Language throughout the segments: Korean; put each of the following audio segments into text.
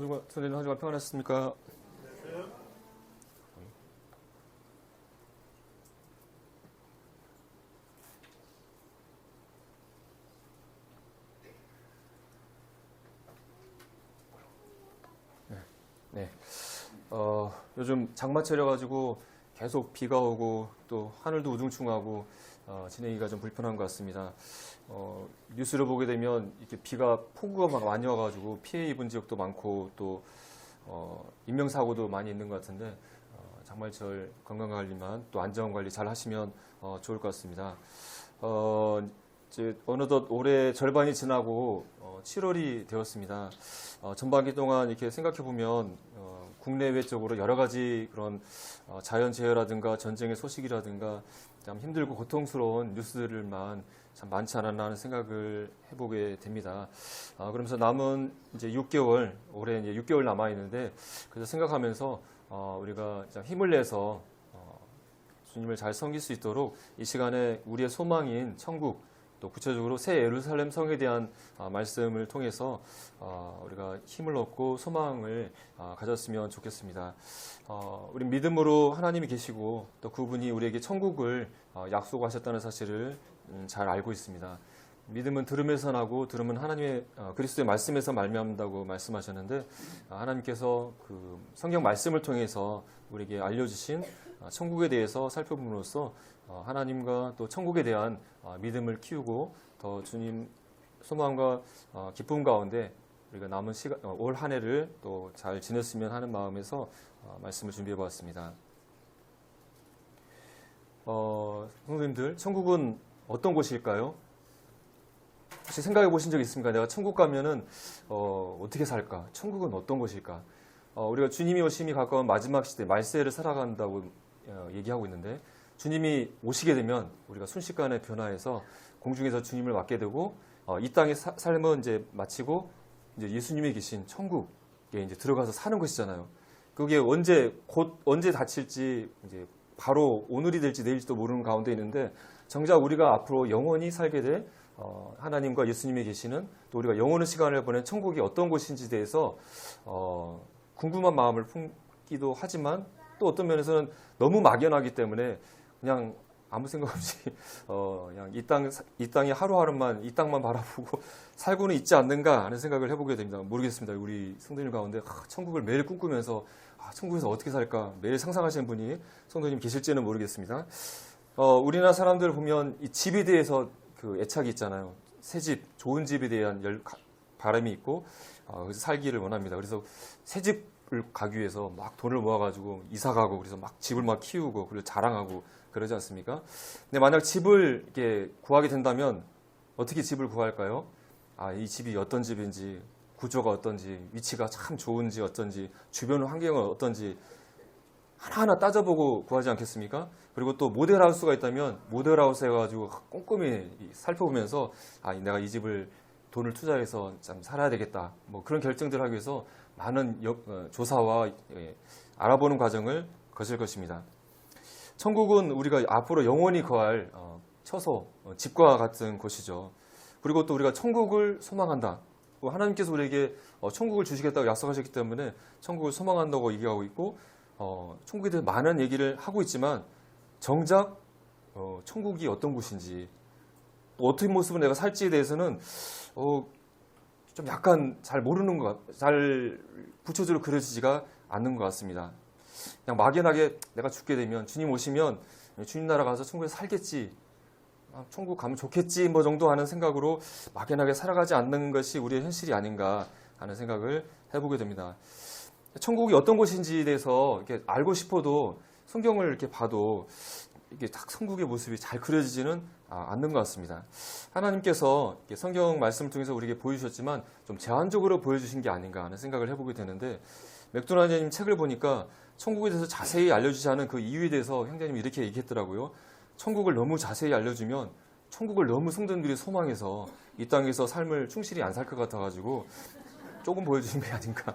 선생님 한 주간 평안하셨습니까? 네. 요즘 장마철이라 가지고 계속 비가 오고 또 하늘도 우중충하고 지내기가 좀 불편한 것 같습니다. 뉴스를 보게 되면 이렇게 비가 폭우가 막 많이 와가지고 피해 입은 지역도 많고 또 인명사고도 많이 있는 것 같은데 장마철 건강관리만 또 안전관리 잘 하시면 좋을 것 같습니다. 이제 어느덧 올해 절반이 지나고 7월이 되었습니다. 전반기 동안 이렇게 생각해 보면 국내외적으로 여러 가지 그런 자연재해라든가 전쟁의 소식이라든가 참 힘들고 고통스러운 뉴스들만 참 많지 않았나 하는 생각을 해보게 됩니다. 그러면서 남은 이제 6개월, 올해 이제 6개월 남아 있는데 그래서 생각하면서 우리가 힘을 내서 주님을 잘 섬길 수 있도록 이 시간에 우리의 소망인 천국, 또 구체적으로 새 예루살렘 성에 대한 말씀을 통해서 우리가 힘을 얻고 소망을 가졌으면 좋겠습니다. 우리 믿음으로 하나님이 계시고 또 그분이 우리에게 천국을 약속하셨다는 사실을 잘 알고 있습니다. 믿음은 들음에서 나고 들음은 하나님의 그리스도의 말씀에서 말미암는다고 말씀하셨는데 하나님께서 그 성경 말씀을 통해서 우리에게 알려주신 천국에 대해서 살펴봄으로써 하나님과 또 천국에 대한 믿음을 키우고 더 주님 소망과 기쁨 가운데 우리가 남은 시간, 올 한 해를 또 잘 지냈으면 하는 마음에서 말씀을 준비해 보았습니다. 성도님들, 천국은 어떤 곳일까요? 혹시 생각해 보신 적 있습니까? 내가 천국 가면은 어떻게 살까? 천국은 어떤 곳일까? 우리가 주님이 오심이 가까운 마지막 시대 말세를 살아간다고 얘기하고 있는데 주님이 오시게 되면 우리가 순식간에 변화해서 공중에서 주님을 맞게 되고 이 땅의 삶은 이제 마치고 이제 예수님이 계신 천국에 이제 들어가서 사는 것이잖아요. 그게 언제 닥칠지 이제 바로 오늘이 될지 내일지도 모르는 가운데 있는데 정작 우리가 앞으로 영원히 살게 될 하나님과 예수님이 계시는 또 우리가 영원한 시간을 보낸 천국이 어떤 곳인지에 대해서 궁금한 마음을 품기도 하지만 또 어떤 면에서는 너무 막연하기 때문에 그냥 아무 생각 없이 그냥 이 땅이 하루하루만 이 땅만 바라보고 살고는 있지 않는가 하는 생각을 해보게 됩니다. 모르겠습니다. 우리 성도님 가운데 천국을 매일 꿈꾸면서 천국에서 어떻게 살까 매일 상상하시는 분이 성도님 계실지는 모르겠습니다. 우리나라 사람들 보면 이 집에 대해서 그 애착이 있잖아요. 새 집, 좋은 집에 대한 바람이 있고 그래서 살기를 원합니다. 그래서 새 집을 가기 위해서 막 돈을 모아가지고 이사 가고 그래서 막 집을 막 키우고 그리고 자랑하고 그러지 않습니까? 근데 만약 집을 이렇게 구하게 된다면 어떻게 집을 구할까요? 이 집이 어떤 집인지, 구조가 어떤지, 위치가 참 좋은지 어떤지, 주변 환경은 어떤지 하나하나 따져보고 구하지 않겠습니까? 그리고 또 모델하우스가 있다면 모델하우스에 가지고 꼼꼼히 살펴보면서 내가 이 집을 돈을 투자해서 참 살아야 되겠다. 뭐 그런 결정들을 하기 위해서 많은 조사와 알아보는 과정을 거칠 것입니다. 천국은 우리가 앞으로 영원히 거할 처소, 집과 같은 곳이죠. 그리고 또 우리가 천국을 소망한다. 하나님께서 우리에게 천국을 주시겠다고 약속하셨기 때문에 천국을 소망한다고 얘기하고 있고 천국에 대해 많은 얘기를 하고 있지만 정작 천국이 어떤 곳인지 또 어떤 모습으로 내가 살지에 대해서는 좀 약간 잘 모르는 잘 구체적으로 그려지지가 않는 것 같습니다. 그냥 막연하게 내가 죽게 되면 주님 오시면 주님 나라 가서 천국에서 살겠지, 천국 가면 좋겠지 뭐 정도 하는 생각으로 막연하게 살아가지 않는 것이 우리의 현실이 아닌가 하는 생각을 해보게 됩니다. 천국이 어떤 곳인지에 대해서 이렇게 알고 싶어도 성경을 이렇게 봐도 이게 딱 천국의 모습이 잘 그려지지는 않는 것 같습니다. 하나님께서 성경 말씀을 통해서 우리에게 보여주셨지만 좀 제한적으로 보여주신 게 아닌가 하는 생각을 해보게 되는데 맥도날드님 책을 보니까 천국에 대해서 자세히 알려주지 않은 그 이유에 대해서 형제님이 이렇게 얘기했더라고요. 천국을 너무 자세히 알려주면 천국을 너무 성도들이 소망해서 이 땅에서 삶을 충실히 안 살 것 같아가지고 조금 보여주신 게 아닌가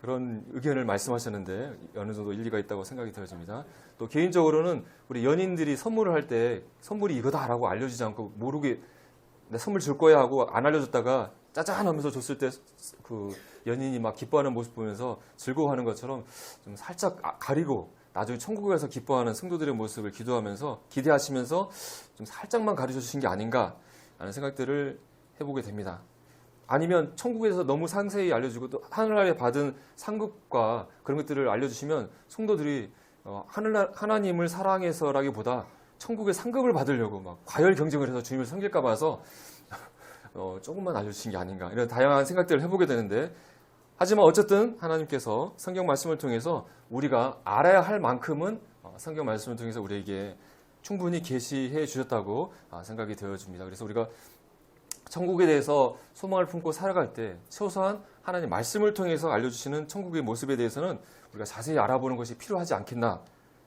그런 의견을 말씀하셨는데 어느 정도 일리가 있다고 생각이 들어집니다. 또 개인적으로는 우리 연인들이 선물을 할 때 선물이 이거다라고 알려주지 않고 모르게 내 선물 줄 거야 하고 안 알려줬다가 짜잔 하면서 줬을 때 그 연인이 막 기뻐하는 모습 보면서 즐거워하는 것처럼 좀 살짝 가리고 나중에 천국에 가서 기뻐하는 성도들의 모습을 기도하면서 기대하시면서 좀 살짝만 가르쳐 주신 게 아닌가 하는 생각들을 해보게 됩니다. 아니면 천국에서 너무 상세히 알려주고 또 하늘나라에 받은 상급과 그런 것들을 알려주시면 성도들이 하나님을 사랑해서라기보다 천국의 상급을 받으려고 막 과열 경쟁을 해서 주님을 섬길까 봐서 조금만 알려주신 게 아닌가 이런 다양한 생각들을 해보게 되는데, 하지만 어쨌든 하나님께서 성경 말씀을 통해서 우리가 알아야 할 만큼은 성경 말씀을 통해서 우리에게 충분히 계시해 주셨다고 생각이 되어집니다. 그래서 우리가 천국에 대해서 소망을 품고 살아갈 때 최소한 하나님 말씀을 통해서 알려주시는 천국의 모습에 대해서는 우리가 자세히 알아보는 것이 필요하지 않겠나.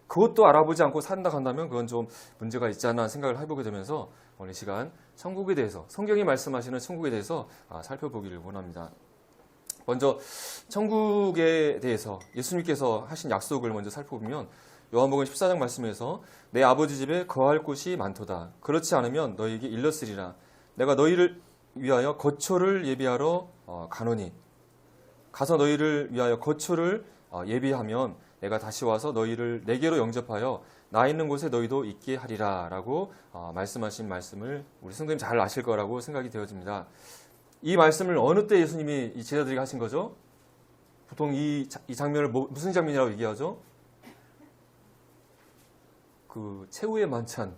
그것도 알아보지 않고 산다 한다면 그건 좀 문제가 있지 않나 생각을 해보게 되면서 오늘 시간 천국에 대해서, 성경이 말씀하시는 천국에 대해서 살펴보기를 원합니다. 먼저 천국에 대해서 예수님께서 하신 약속을 먼저 살펴보면 요한복음 14장 말씀에서 내 아버지 집에 거할 곳이 많도다. 그렇지 않으면 너희에게 일렀으리라. 내가 너희를 위하여 거처를 예비하러 가노니 가서 너희를 위하여 거처를 예비하면 내가 다시 와서 너희를 내게로 영접하여 나 있는 곳에 너희도 있게 하리라 라고 말씀하신 말씀을 우리 성도님 잘 아실 거라고 생각이 되어집니다. 이 말씀을 어느 때 예수님이 이 제자들에게 하신 거죠? 보통 이 장면을 무슨 장면이라고 얘기하죠? 그 최후의 만찬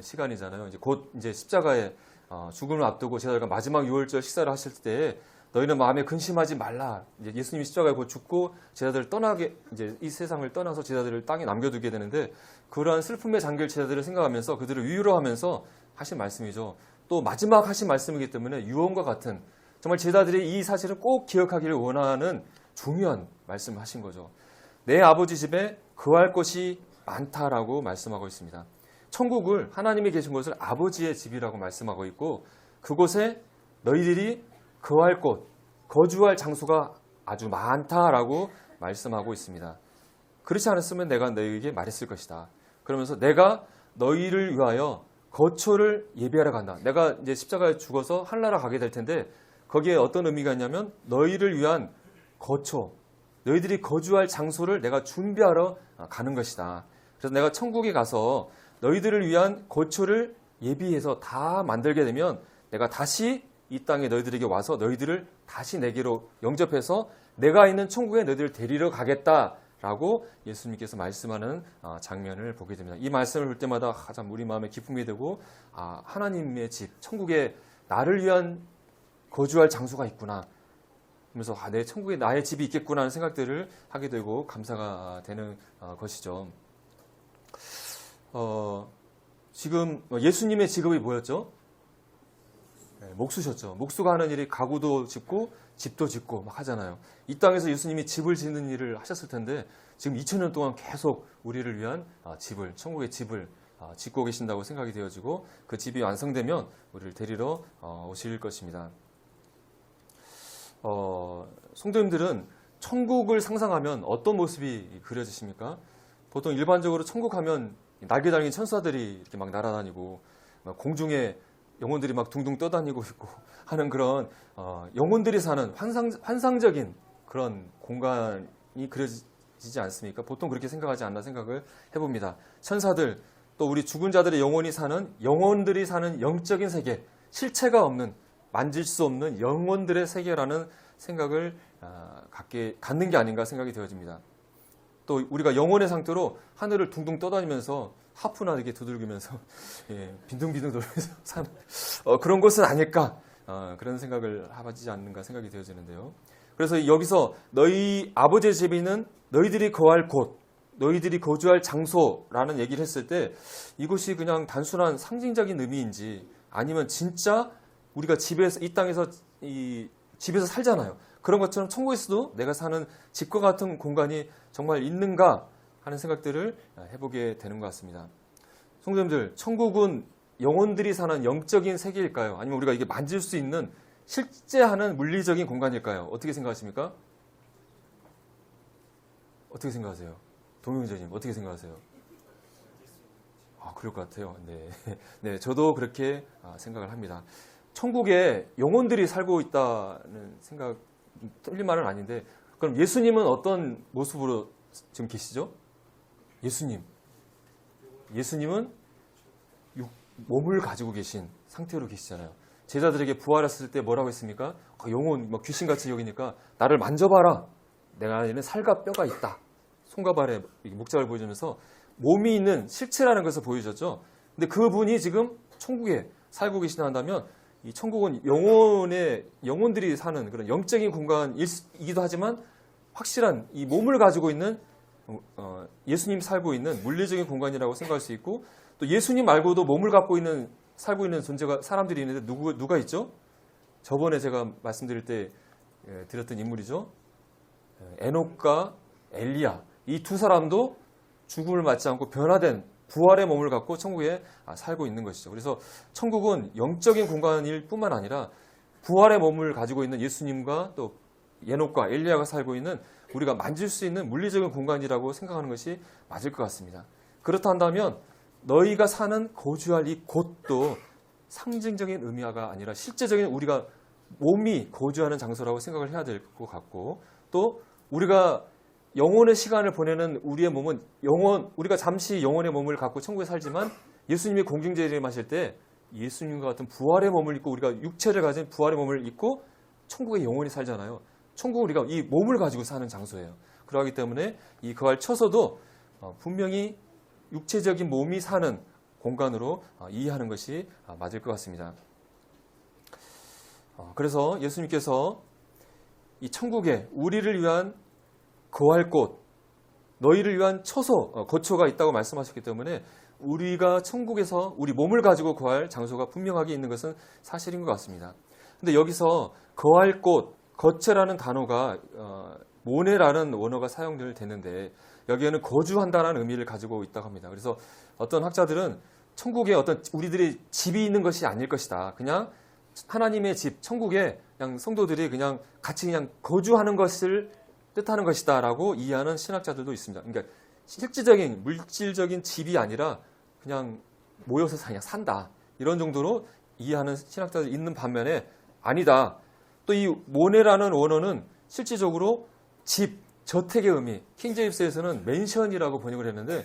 시간이잖아요. 이제 곧 이제 십자가에 죽음을 앞두고 제자들과 마지막 유월절 식사를 하실 때 너희는 마음에 근심하지 말라. 이제 예수님이 십자가에 곧 죽고 제자들을 떠나게 이제 이 세상을 떠나서 제자들을 땅에 남겨두게 되는데 그러한 슬픔에 잠길 제자들을 생각하면서 그들을 위로하면서 하신 말씀이죠. 또 마지막 하신 말씀이기 때문에 유언과 같은 정말 제자들이 이 사실을 꼭 기억하기를 원하는 중요한 말씀을 하신 거죠. 내 아버지 집에 거할 것이 많다라고 말씀하고 있습니다. 천국을 하나님이 계신 곳을 아버지의 집이라고 말씀하고 있고 그곳에 너희들이 거할 곳, 거주할 장소가 아주 많다라고 말씀하고 있습니다. 그렇지 않았으면 내가 너희에게 말했을 것이다. 그러면서 내가 너희를 위하여 거처를 예비하러 간다. 내가 이제 십자가에 죽어서 하늘나라 가게 될 텐데 거기에 어떤 의미가 있냐면 너희를 위한 거처, 너희들이 거주할 장소를 내가 준비하러 가는 것이다. 그래서 내가 천국에 가서 너희들을 위한 거처를 예비해서 다 만들게 되면 내가 다시 이 땅에 너희들에게 와서 너희들을 다시 내게로 영접해서 내가 있는 천국에 너희들을 데리러 가겠다라고 예수님께서 말씀하는 장면을 보게 됩니다. 이 말씀을 볼 때마다 참 우리 마음에 기쁨이 되고 하나님의 집, 천국에 나를 위한 거주할 장소가 있구나. 그러면서 내 천국에 나의 집이 있겠구나 하는 생각들을 하게 되고 감사가 되는 것이죠. 지금 예수님의 직업이 뭐였죠? 목수셨죠. 목수가 하는 일이 가구도 짓고 집도 짓고 막 하잖아요. 이 땅에서 예수님이 집을 짓는 일을 하셨을 텐데 지금 2000년 동안 계속 우리를 위한 집을, 천국의 집을 짓고 계신다고 생각이 되어지고 그 집이 완성되면 우리를 데리러 오실 것입니다. 성도님들은 천국을 상상하면 어떤 모습이 그려지십니까? 보통 일반적으로 천국 하면 날개 달린 천사들이 이렇게 막 날아다니고 공중에 영혼들이 막 둥둥 떠다니고 있고 하는 그런 영혼들이 사는 환상적인 그런 공간이 그려지지 않습니까? 보통 그렇게 생각하지 않나 생각을 해봅니다. 천사들, 또 우리 죽은 자들의 영혼들이 사는 영적인 세계, 실체가 없는, 만질 수 없는 영혼들의 세계라는 생각을 갖는 게 아닌가 생각이 되어집니다. 또 우리가 영혼의 상태로 하늘을 둥둥 떠다니면서 하프나 이렇게 두들기면서 빈둥빈둥 돌면서 사는 그런 것은 아닐까 그런 생각을 하지 않는가 생각이 되어지는데요. 그래서 여기서 너희 아버지의 집에 있는 너희들이 거할 곳, 너희들이 거주할 장소라는 얘기를 했을 때 이것이 그냥 단순한 상징적인 의미인지 아니면 진짜 우리가 집에서 이 땅에서 집에서 살잖아요. 그런 것처럼 천국에서도 내가 사는 집과 같은 공간이 정말 있는가 하는 생각들을 해보게 되는 것 같습니다. 성도님들, 천국은 영혼들이 사는 영적인 세계일까요? 아니면 우리가 이게 만질 수 있는 실제 하는 물리적인 공간일까요? 어떻게 생각하십니까? 어떻게 생각하세요? 동영재님 어떻게 생각하세요? 그럴 것 같아요. 네, 저도 그렇게 생각을 합니다. 천국에 영혼들이 살고 있다는 생각, 틀린 말은 아닌데, 그럼 예수님은 어떤 모습으로 지금 계시죠? 예수님은 몸을 가지고 계신 상태로 계시잖아요. 제자들에게 부활했을 때 뭐라고 했습니까? 영혼, 귀신같이 여기니까 나를 만져봐라. 내가 안에는 살과 뼈가 있다. 손과 발에 목장을 보여주면서 몸이 있는 실체라는 것을 보여줬죠. 근데 그분이 지금 천국에 살고 계시다 한다면 이 천국은 영혼들이 사는 그런 영적인 공간이기도 하지만 확실한 이 몸을 가지고 있는 예수님 살고 있는 물리적인 공간이라고 생각할 수 있고, 또 예수님 말고도 몸을 갖고 있는 살고 있는 존재가 사람들이 있는데 누가 있죠? 저번에 제가 말씀드릴 때 드렸던 인물이죠. 에녹과 엘리야, 이 두 사람도 죽음을 맞지 않고 변화된 부활의 몸을 갖고 천국에 살고 있는 것이죠. 그래서 천국은 영적인 공간일 뿐만 아니라 부활의 몸을 가지고 있는 예수님과 또 에녹과 엘리야가 살고 있는 우리가 만질 수 있는 물리적인 공간이라고 생각하는 것이 맞을 것 같습니다. 그렇다 한다면 너희가 사는 거주할 이 곳도 상징적인 의미가 아니라 실제적인 우리가 몸이 거주하는 장소라고 생각을 해야 될 것 같고, 또 우리가 영혼의 시간을 보내는 우리의 몸은 우리가 잠시 영혼의 몸을 갖고 천국에 살지만 예수님이 공중재림하실 때 예수님과 같은 부활의 몸을 입고 우리가 육체를 가진 부활의 몸을 입고 천국에 영원히 살잖아요. 천국은 우리가 이 몸을 가지고 사는 장소예요. 그러기 때문에 이 거할 처소도 분명히 육체적인 몸이 사는 공간으로 이해하는 것이 맞을 것 같습니다. 그래서 예수님께서 이 천국에 우리를 위한 거할 곳, 너희를 위한 처소, 거처가 있다고 말씀하셨기 때문에 우리가 천국에서 우리 몸을 가지고 거할 장소가 분명하게 있는 것은 사실인 것 같습니다. 근데 여기서 거할 곳, 거처라는 단어가 모네라는 원어가 사용되는데 여기에는 거주한다는 의미를 가지고 있다고 합니다. 그래서 어떤 학자들은 천국에 어떤 우리들의 집이 있는 것이 아닐 것이다. 그냥 하나님의 집, 천국에 그냥 성도들이 그냥 같이 그냥 거주하는 것을 뜻하는 것이다라고 이해하는 신학자들도 있습니다. 그러니까 실질적인 물질적인 집이 아니라 그냥 모여서 그냥 산다, 이런 정도로 이해하는 신학자들이 있는 반면에 아니다. 또 이 모네라는 원어는 실질적으로 집, 저택의 의미, 킹제임스에서는 맨션이라고 번역을 했는데,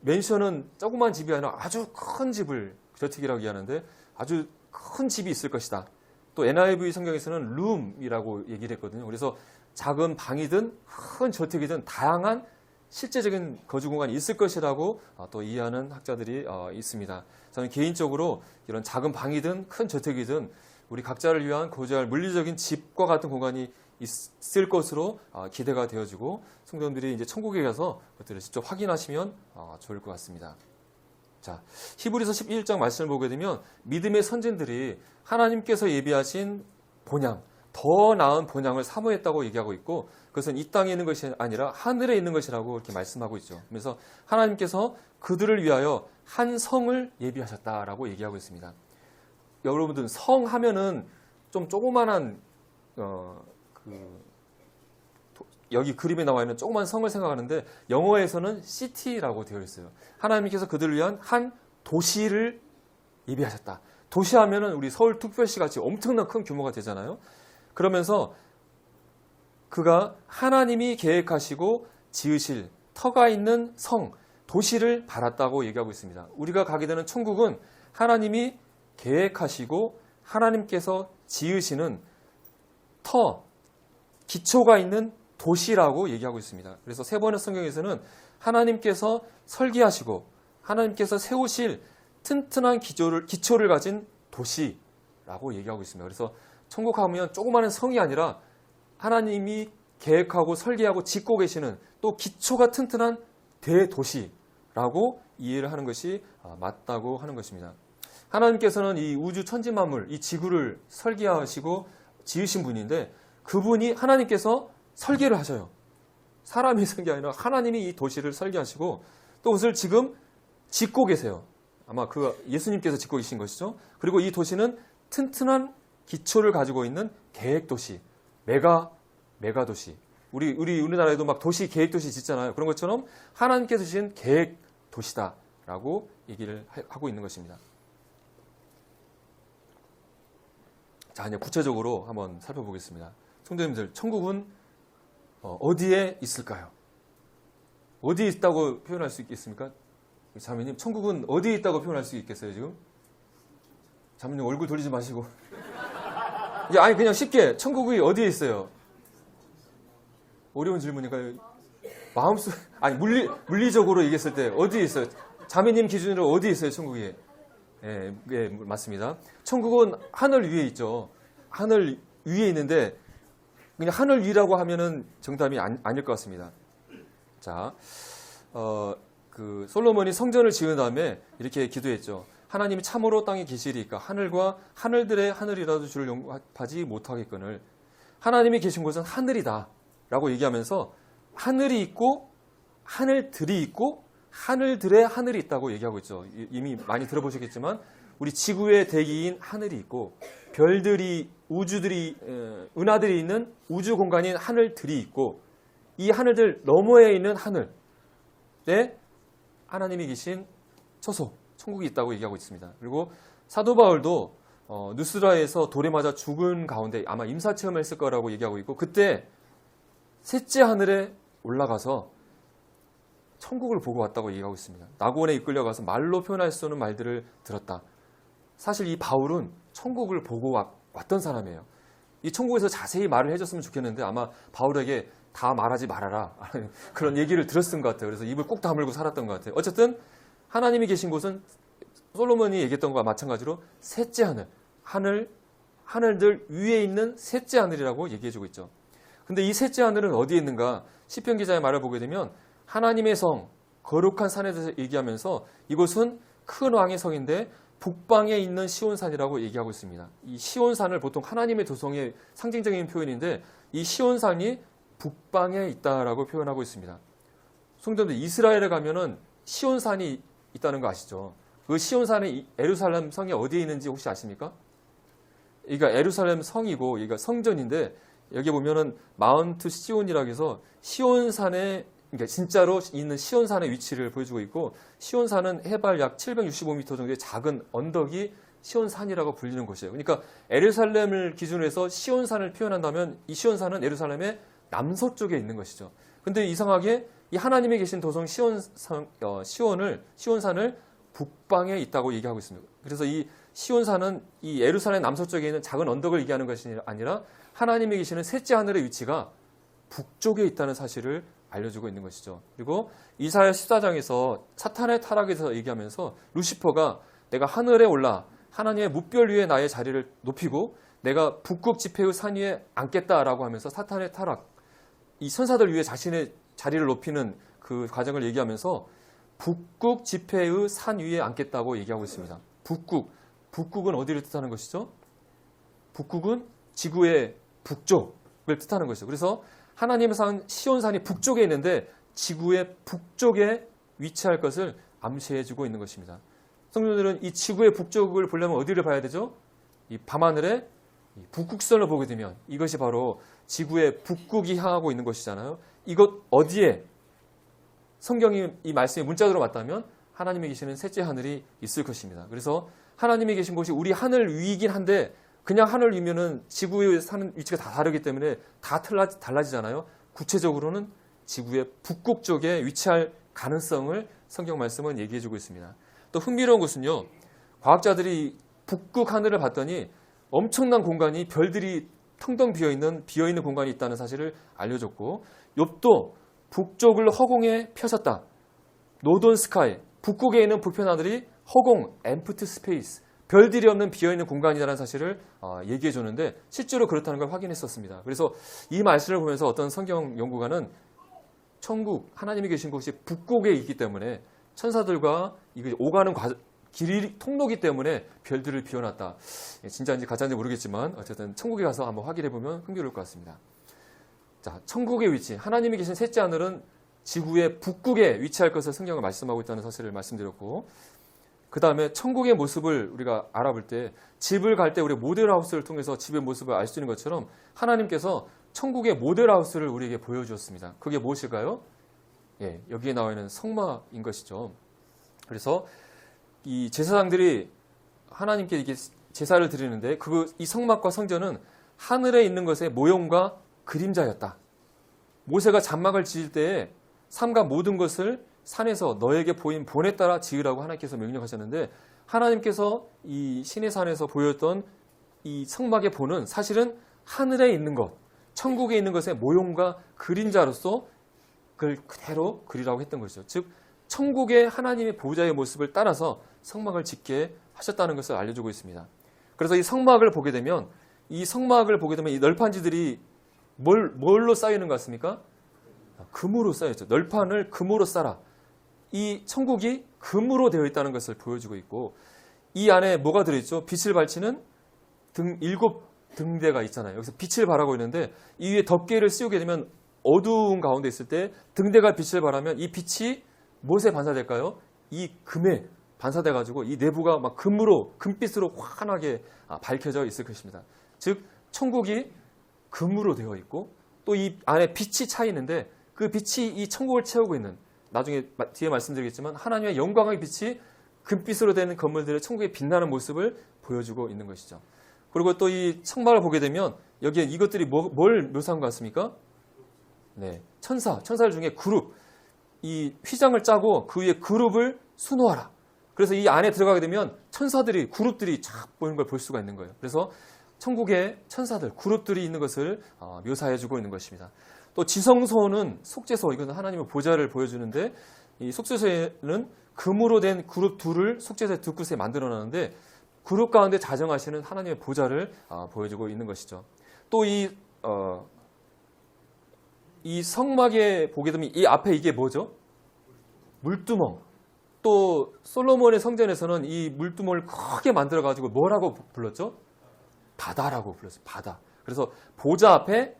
맨션은 조그만 집이 아니라 아주 큰 집을 저택이라고 이해하는데 아주 큰 집이 있을 것이다. 또 NIV 성경에서는 룸이라고 얘기를 했거든요. 그래서 작은 방이든 큰 저택이든 다양한 실제적인 거주 공간이 있을 것이라고 또 이해하는 학자들이 있습니다. 저는 개인적으로 이런 작은 방이든 큰 저택이든 우리 각자를 위한 거주할 물리적인 집과 같은 공간이 있을 것으로 기대가 되어지고, 성도님들이 이제 천국에 가서 그것들을 직접 확인하시면 좋을 것 같습니다. 자, 히브리서 11장 말씀을 보게 되면 믿음의 선진들이 하나님께서 예비하신 본향, 더 나은 본향을 사모했다고 얘기하고 있고, 그것은 이 땅에 있는 것이 아니라 하늘에 있는 것이라고 이렇게 말씀하고 있죠. 그래서 하나님께서 그들을 위하여 한 성을 예비하셨다라고 얘기하고 있습니다. 여러분들 성 하면은 좀 조그만한 여기 그림에 나와 있는 조그만 성을 생각하는데 영어에서는 city라고 되어 있어요. 하나님께서 그들을 위한 한 도시를 예비하셨다. 도시하면은 우리 서울특별시 같이 엄청난 큰 규모가 되잖아요. 그러면서 그가 하나님이 계획하시고 지으실 터가 있는 성, 도시를 바랐다고 얘기하고 있습니다. 우리가 가게 되는 천국은 하나님이 계획하시고 하나님께서 지으시는 터, 기초가 있는 도시라고 얘기하고 있습니다. 그래서 세 번의 성경에서는 하나님께서 설계하시고 하나님께서 세우실 튼튼한 기초를 가진 도시라고 얘기하고 있습니다. 그래서 천국 하면 조그마한 성이 아니라 하나님이 계획하고 설계하고 짓고 계시는 또 기초가 튼튼한 대도시라고 이해를 하는 것이 맞다고 하는 것입니다. 하나님께서는 이 우주 천지만물, 이 지구를 설계하시고 지으신 분인데 그분이 하나님께서 설계를 하셔요. 사람이 설계 아니라 하나님이 이 도시를 설계하시고 또 그것을 지금 짓고 계세요. 아마 그 예수님께서 짓고 계신 것이죠. 그리고 이 도시는 튼튼한 기초를 가지고 있는 계획도시, 메가도시. 우리나라에도 막 도시, 계획도시 짓잖아요. 그런 것처럼 하나님께서 주신 계획도시다라고 얘기를 하고 있는 것입니다. 자, 이제 구체적으로 한번 살펴보겠습니다. 성도님들, 천국은 어디에 있을까요? 어디에 있다고 표현할 수 있겠습니까? 자매님, 천국은 어디에 있다고 표현할 수 있겠어요, 지금? 자매님, 얼굴 돌리지 마시고. 아니, 그냥 쉽게, 천국이 어디에 있어요? 어려운 질문이니까, 마음속, 아니, 물리적으로 얘기했을 때, 어디에 있어요? 자매님 기준으로 어디에 있어요, 천국이? 예, 예, 맞습니다. 천국은 하늘 위에 있죠. 하늘 위에 있는데, 그냥 하늘 위라고 하면은 정답이 아닐 것 같습니다. 자, 솔로몬이 성전을 지은 다음에 이렇게 기도했죠. 하나님이 참으로 땅에 계시리까 하늘과 하늘들의 하늘이라도 주를 영접하지 못하겠거늘. 하나님이 계신 곳은 하늘이다 라고 얘기하면서 하늘이 있고 하늘들이 있고 하늘들의 하늘이 있다고 얘기하고 있죠. 이미 많이 들어보셨겠지만 우리 지구의 대기인 하늘이 있고 별들이 우주들이 은하들이 있는 우주 공간인 하늘들이 있고 이 하늘들 너머에 있는 하늘에 하나님이 계신 처소 천국이 있다고 얘기하고 있습니다. 그리고 사도 바울도 누스라에서 돌에 맞아 죽은 가운데 아마 임사체험을 했을 거라고 얘기하고 있고 그때 셋째 하늘에 올라가서 천국을 보고 왔다고 얘기하고 있습니다. 낙원에 이끌려가서 말로 표현할 수 없는 말들을 들었다. 사실 이 바울은 천국을 보고 왔던 사람이에요. 이 천국에서 자세히 말을 해줬으면 좋겠는데 아마 바울에게 다 말하지 말아라 그런 얘기를 들었던 것 같아요. 그래서 입을 꼭 다물고 살았던 것 같아요. 어쨌든 하나님이 계신 곳은 솔로몬이 얘기했던 것과 마찬가지로 셋째 하늘들 위에 있는 셋째 하늘이라고 얘기해주고 있죠. 근데 이 셋째 하늘은 어디에 있는가? 시편 기자의 말을 보게 되면 하나님의 성, 거룩한 산에 대해서 얘기하면서 이곳은 큰 왕의 성인데 북방에 있는 시온산이라고 얘기하고 있습니다. 이 시온산을 보통 하나님의 도성의 상징적인 표현인데 이 시온산이 북방에 있다라고 표현하고 있습니다. 성도님들 이스라엘에 가면은 시온산이 있다는 거 아시죠? 그 시온산의 예루살렘 성이 어디에 있는지 혹시 아십니까? 그러니까 예루살렘 성이고 여기가 성전인데 여기 보면은 마운트 시온이라고 해서 시온산에 그러니까 진짜로 있는 시온산의 위치를 보여주고 있고 시온산은 해발 약 765m 정도의 작은 언덕이 시온산이라고 불리는 곳이에요. 그러니까 예루살렘을 기준으로 해서 시온산을 표현한다면 이 시온산은 예루살렘의 남서쪽에 있는 것이죠. 근데 이상하게 이 하나님이 계신 도성 시온산을 북방에 있다고 얘기하고 있습니다. 그래서 이 시온산은 이 예루살렘 남서쪽에 있는 작은 언덕을 얘기하는 것이 아니라 하나님이 계시는 셋째 하늘의 위치가 북쪽에 있다는 사실을 알려주고 있는 것이죠. 그리고 이사야 14장에서 사탄의 타락에 대해서 얘기하면서 루시퍼가 내가 하늘에 올라 하나님의 무별 위에 나의 자리를 높이고 내가 북극 지폐의 산 위에 앉겠다라고 하면서 사탄의 타락, 이 천사들 위에 자신의 자리를 높이는 그 과정을 얘기하면서 북극 지폐의 산 위에 앉겠다고 얘기하고 있습니다. 북극은 어디를 뜻하는 것이죠? 북극은 지구의 북쪽을 뜻하는 것이죠. 그래서 하나님의 산 시온산이 북쪽에 있는데 지구의 북쪽에 위치할 것을 암시해주고 있는 것입니다. 성도들은 이 지구의 북쪽을 보려면 어디를 봐야 되죠? 이 밤하늘에 북극선을 보게 되면 이것이 바로 지구의 북극이 향하고 있는 것이잖아요. 이것 어디에 성경이 이 말씀이 문자대로 맞다면 하나님이 계시는 셋째 하늘이 있을 것입니다. 그래서 하나님이 계신 곳이 우리 하늘 위이긴 한데 그냥 하늘 위면은 지구에 사는 위치가 다 다르기 때문에 다 달라지잖아요. 구체적으로는 지구의 북극 쪽에 위치할 가능성을 성경 말씀은 얘기해주고 있습니다. 또 흥미로운 것은요. 과학자들이 북극 하늘을 봤더니 엄청난 공간이 별들이 텅텅 비어있는 공간이 있다는 사실을 알려줬고 욥도 북쪽을 허공에 펴셨다. 노던 스카이, 북극에 있는 북편 하늘이 허공, 엠프트 스페이스, 별들이 없는 비어있는 공간이라는 사실을 얘기해 줬는데 실제로 그렇다는 걸 확인했었습니다. 그래서 이 말씀을 보면서 어떤 성경 연구가는 천국, 하나님이 계신 곳이 북극에 있기 때문에 천사들과 오가는 길이 통로기 때문에 별들을 비워놨다. 진짜인지 가짜인지 모르겠지만 어쨌든 천국에 가서 한번 확인해 보면 흥미로울 것 같습니다. 자, 천국의 위치, 하나님이 계신 셋째 하늘은 지구의 북극에 위치할 것을 성경을 말씀하고 있다는 사실을 말씀드렸고 그 다음에 천국의 모습을 우리가 알아볼 때 집을 갈 때 우리 모델하우스를 통해서 집의 모습을 알 수 있는 것처럼 하나님께서 천국의 모델하우스를 우리에게 보여주었습니다. 그게 무엇일까요? 예, 여기에 나와 있는 성막인 것이죠. 그래서 이 제사장들이 하나님께 이렇게 제사를 드리는데 이 성막과 성전은 하늘에 있는 것의 모형과 그림자였다. 모세가 장막을 지을 때에 삼가 모든 것을 산에서 너에게 보인 본에 따라 지으라고 하나님께서 명령하셨는데, 하나님께서 이 신의 산에서 보였던 이 성막의 본은 사실은 하늘에 있는 것, 천국에 있는 것의 모형과 그림자로서 그걸 그대로 그리라고 했던 것이죠. 즉 천국의 하나님의 보좌의 모습을 따라서 성막을 짓게 하셨다는 것을 알려주고 있습니다. 그래서 이 성막을 보게 되면 이 널판지들이 뭘로 쌓이는 것 같습니까? 금으로 쌓였죠. 널판을 금으로 쌓아. 이 천국이 금으로 되어 있다는 것을 보여주고 있고, 이 안에 뭐가 들어있죠? 빛을 발치는 일곱 등대가 있잖아요. 여기서 빛을 발하고 있는데, 이 위에 덮개를 씌우게 되면 어두운 가운데 있을 때 등대가 빛을 발하면 이 빛이 무엇에 반사될까요? 이 금에 반사돼가지고 이 내부가 막 금빛으로 환하게 밝혀져 있을 것입니다. 즉 천국이 금으로 되어 있고, 또 이 안에 빛이 차 있는데 그 빛이 이 천국을 채우고 있는, 나중에 뒤에 말씀드리겠지만 하나님의 영광의 빛이 금빛으로 된 건물들의 천국에 빛나는 모습을 보여주고 있는 것이죠. 그리고 또 이 성막을 보게 되면 여기에 이것들이 뭘 묘사한 것 같습니까? 네, 천사들 중에 그룹, 이 휘장을 짜고 그 위에 그룹을 수놓아라. 그래서 이 안에 들어가게 되면 그룹들이 쫙 보이는 걸 볼 수가 있는 거예요. 그래서 천국에 천사들, 그룹들이 있는 것을 묘사해주고 있는 것입니다. 또 지성소는 속죄소, 이건 하나님의 보좌를 보여주는데, 이 속죄소에는 금으로 된 그룹 둘을 속죄소의 두 끝에 만들어놨는데 그룹 가운데 자정하시는 하나님의 보좌를 보여주고 있는 것이죠. 또 이 성막에 보게 되면 이 앞에 이게 뭐죠? 물두멍. 또 솔로몬의 성전에서는 이 물두멍을 크게 만들어가지고 뭐라고 불렀죠? 바다라고 불렀어요. 바다. 그래서 보좌 앞에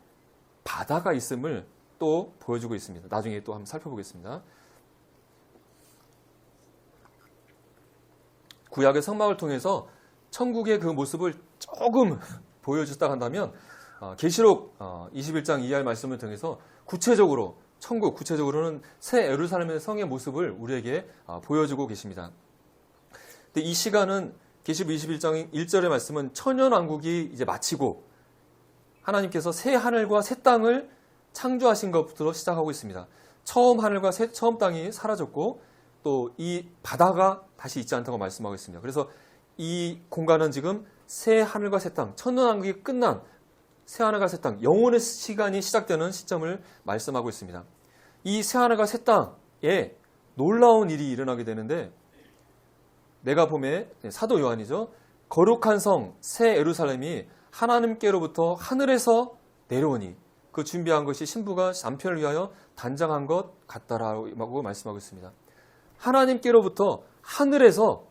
바다가 있음을 또 보여주고 있습니다. 나중에 또 한번 살펴보겠습니다. 구약의 성막을 통해서 천국의 그 모습을 조금 보여줬다 한다면, 계시록 21장 이하의 말씀을 통해서 구체적으로 구체적으로는 새 예루살렘의 성의 모습을 우리에게 보여주고 계십니다. 근데 이 시간은 계시록 21장 1절의 말씀은 천년왕국이 이제 마치고 하나님께서 새 하늘과 새 땅을 창조하신 것부터 시작하고 있습니다. 처음 하늘과 처음 땅이 사라졌고 또 이 바다가 다시 있지 않다고 말씀하고 있습니다. 그래서 이 공간은 지금 새 하늘과 새 땅, 천년왕국이 끝난 새 하늘과 새 땅, 영혼의 시간이 시작되는 시점을 말씀하고 있습니다. 이 새 하늘과 새 땅에 놀라운 일이 일어나게 되는데, 내가 봄에 사도 요한이죠. 거룩한 성 새 예루살렘이 하나님께로부터 하늘에서 내려오니 그 준비한 것이 신부가 남편을 위하여 단장한 것 같다라고 말씀하고 있습니다. 하나님께로부터 하늘에서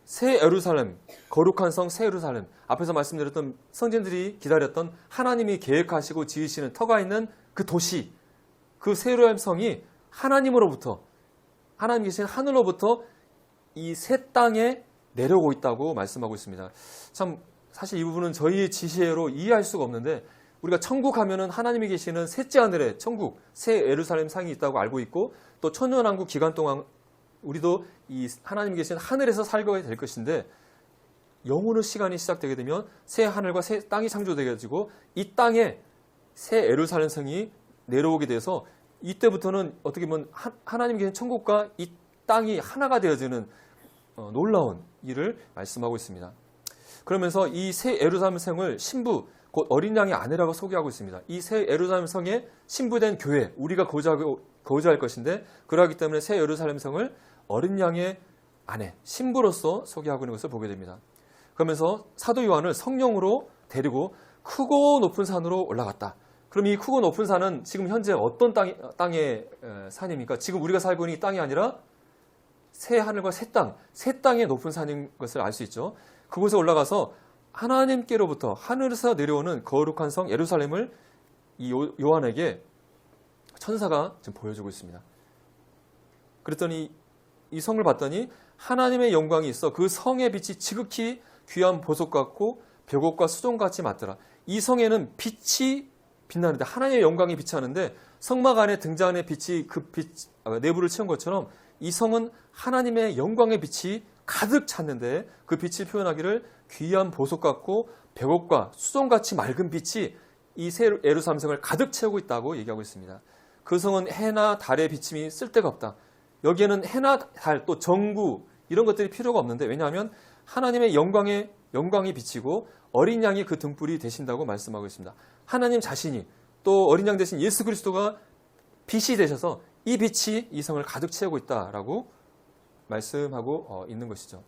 새 예루살렘, 거룩한 성 새 예루살렘, 앞에서 말씀드렸던 성전들이 기다렸던 하나님이 계획하시고 지으시는 터가 있는 그 도시, 그 새 예루살렘 성이 하나님으로부터, 하나님 계신 하늘로부터 이 새 땅에 내려오고 있다고 말씀하고 있습니다. 참 사실 이 부분은 저희의 지혜로 이해할 수가 없는데, 우리가 천국 하면은 하나님이 계시는 셋째 하늘에 천국, 새 예루살렘 상이 있다고 알고 있고, 또 천년왕국 기간 동안 우리도 이 하나님이 계신 하늘에서 살게 될 것인데, 영혼의 시간이 시작되게 되면 새 하늘과 새 땅이 창조되어지고 이 땅에 새 예루살렘 성이 내려오게 돼서 이때부터는 어떻게 보면 하나님이 계신 천국과 이 땅이 하나가 되어지는 놀라운 일을 말씀하고 있습니다. 그러면서 이 새 예루살렘 성을 신부, 곧 어린 양의 아내라고 소개하고 있습니다. 이 새 예루살렘 성에 신부된 교회, 우리가 거주할 것인데, 그러하기 때문에 새 예루살렘 성을 어린 양의 아내, 신부로서 소개하고 있는 것을 보게 됩니다. 그러면서 사도 요한을 성령으로 데리고 크고 높은 산으로 올라갔다. 그럼 이 크고 높은 산은 지금 현재 어떤 땅의 산입니까? 지금 우리가 살고 있는 이 땅이 아니라 새 하늘과 새 땅의 높은 산인 것을 알 수 있죠. 그곳에 올라가서 하나님께로부터 하늘에서 내려오는 거룩한 성 예루살렘을 이 요한에게 천사가 지금 보여주고 있습니다. 그랬더니 이 성을 봤더니 하나님의 영광이 있어 그 성의 빛이 지극히 귀한 보석 같고 벽옥과 수종같이 맞더라. 이 성에는 빛이 빛나는데, 하나님의 영광이 빛나는데 성막 안에 등장하는 빛이 그 빛 내부를 채운 것처럼 이 성은 하나님의 영광의 빛이 가득 찼는데 그 빛을 표현하기를 귀한 보석 같고 백옥과 수정같이 맑은 빛이 이 새 예루살렘 성을 가득 채우고 있다고 얘기하고 있습니다. 그 성은 해나 달의 비침이 쓸데가 없다. 여기에는 해나 달 또 정구 이런 것들이 필요가 없는데, 왜냐하면 하나님의 영광이 비치고 어린 양이 그 등불이 되신다고 말씀하고 있습니다. 하나님 자신이 또 어린 양 대신 예수 그리스도가 빛이 되셔서 이 빛이 이 성을 가득 채우고 있다라고 말씀하고 있는 것이죠.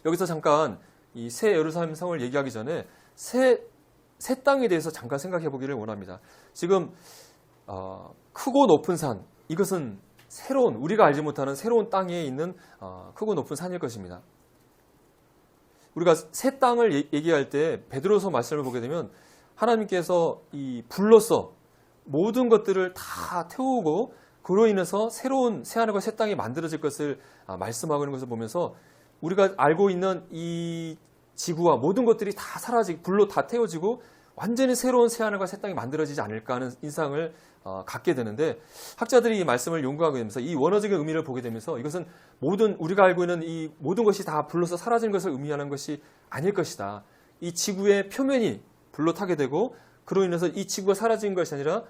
여기서 잠깐 이 새 예루살렘 성을 얘기하기 전에 새 땅에 대해서 잠깐 생각해 보기를 원합니다. 지금 크고 높은 산, 이것은 새로운, 우리가 알지 못하는 새로운 땅에 있는 크고 높은 산일 것입니다. 우리가 새 땅을 얘기할 때 베드로서 말씀을 보게 되면 하나님께서 이 불로써 모든 것들을 다 태우고 그로 인해서 새로운 새하늘과 새 땅이 만들어질 것을 말씀하고 있는 것을 보면서 우리가 알고 있는 이 지구와 모든 것들이 다 사라지고 불로 다 태워지고 완전히 새로운 새하늘과 새 땅이 만들어지지 않을까 하는 인상을 갖게 되는데, 학자들이 이 말씀을 연구하게 되면서 이 원어적인 의미를 보게 되면서 이것은 우리가 알고 있는 이 모든 것이 다 불로서 사라진 것을 의미하는 것이 아닐 것이다. 이 지구의 표면이 불로 타게 되고 그로 인해서 이 지구가 사라진 것이 아니라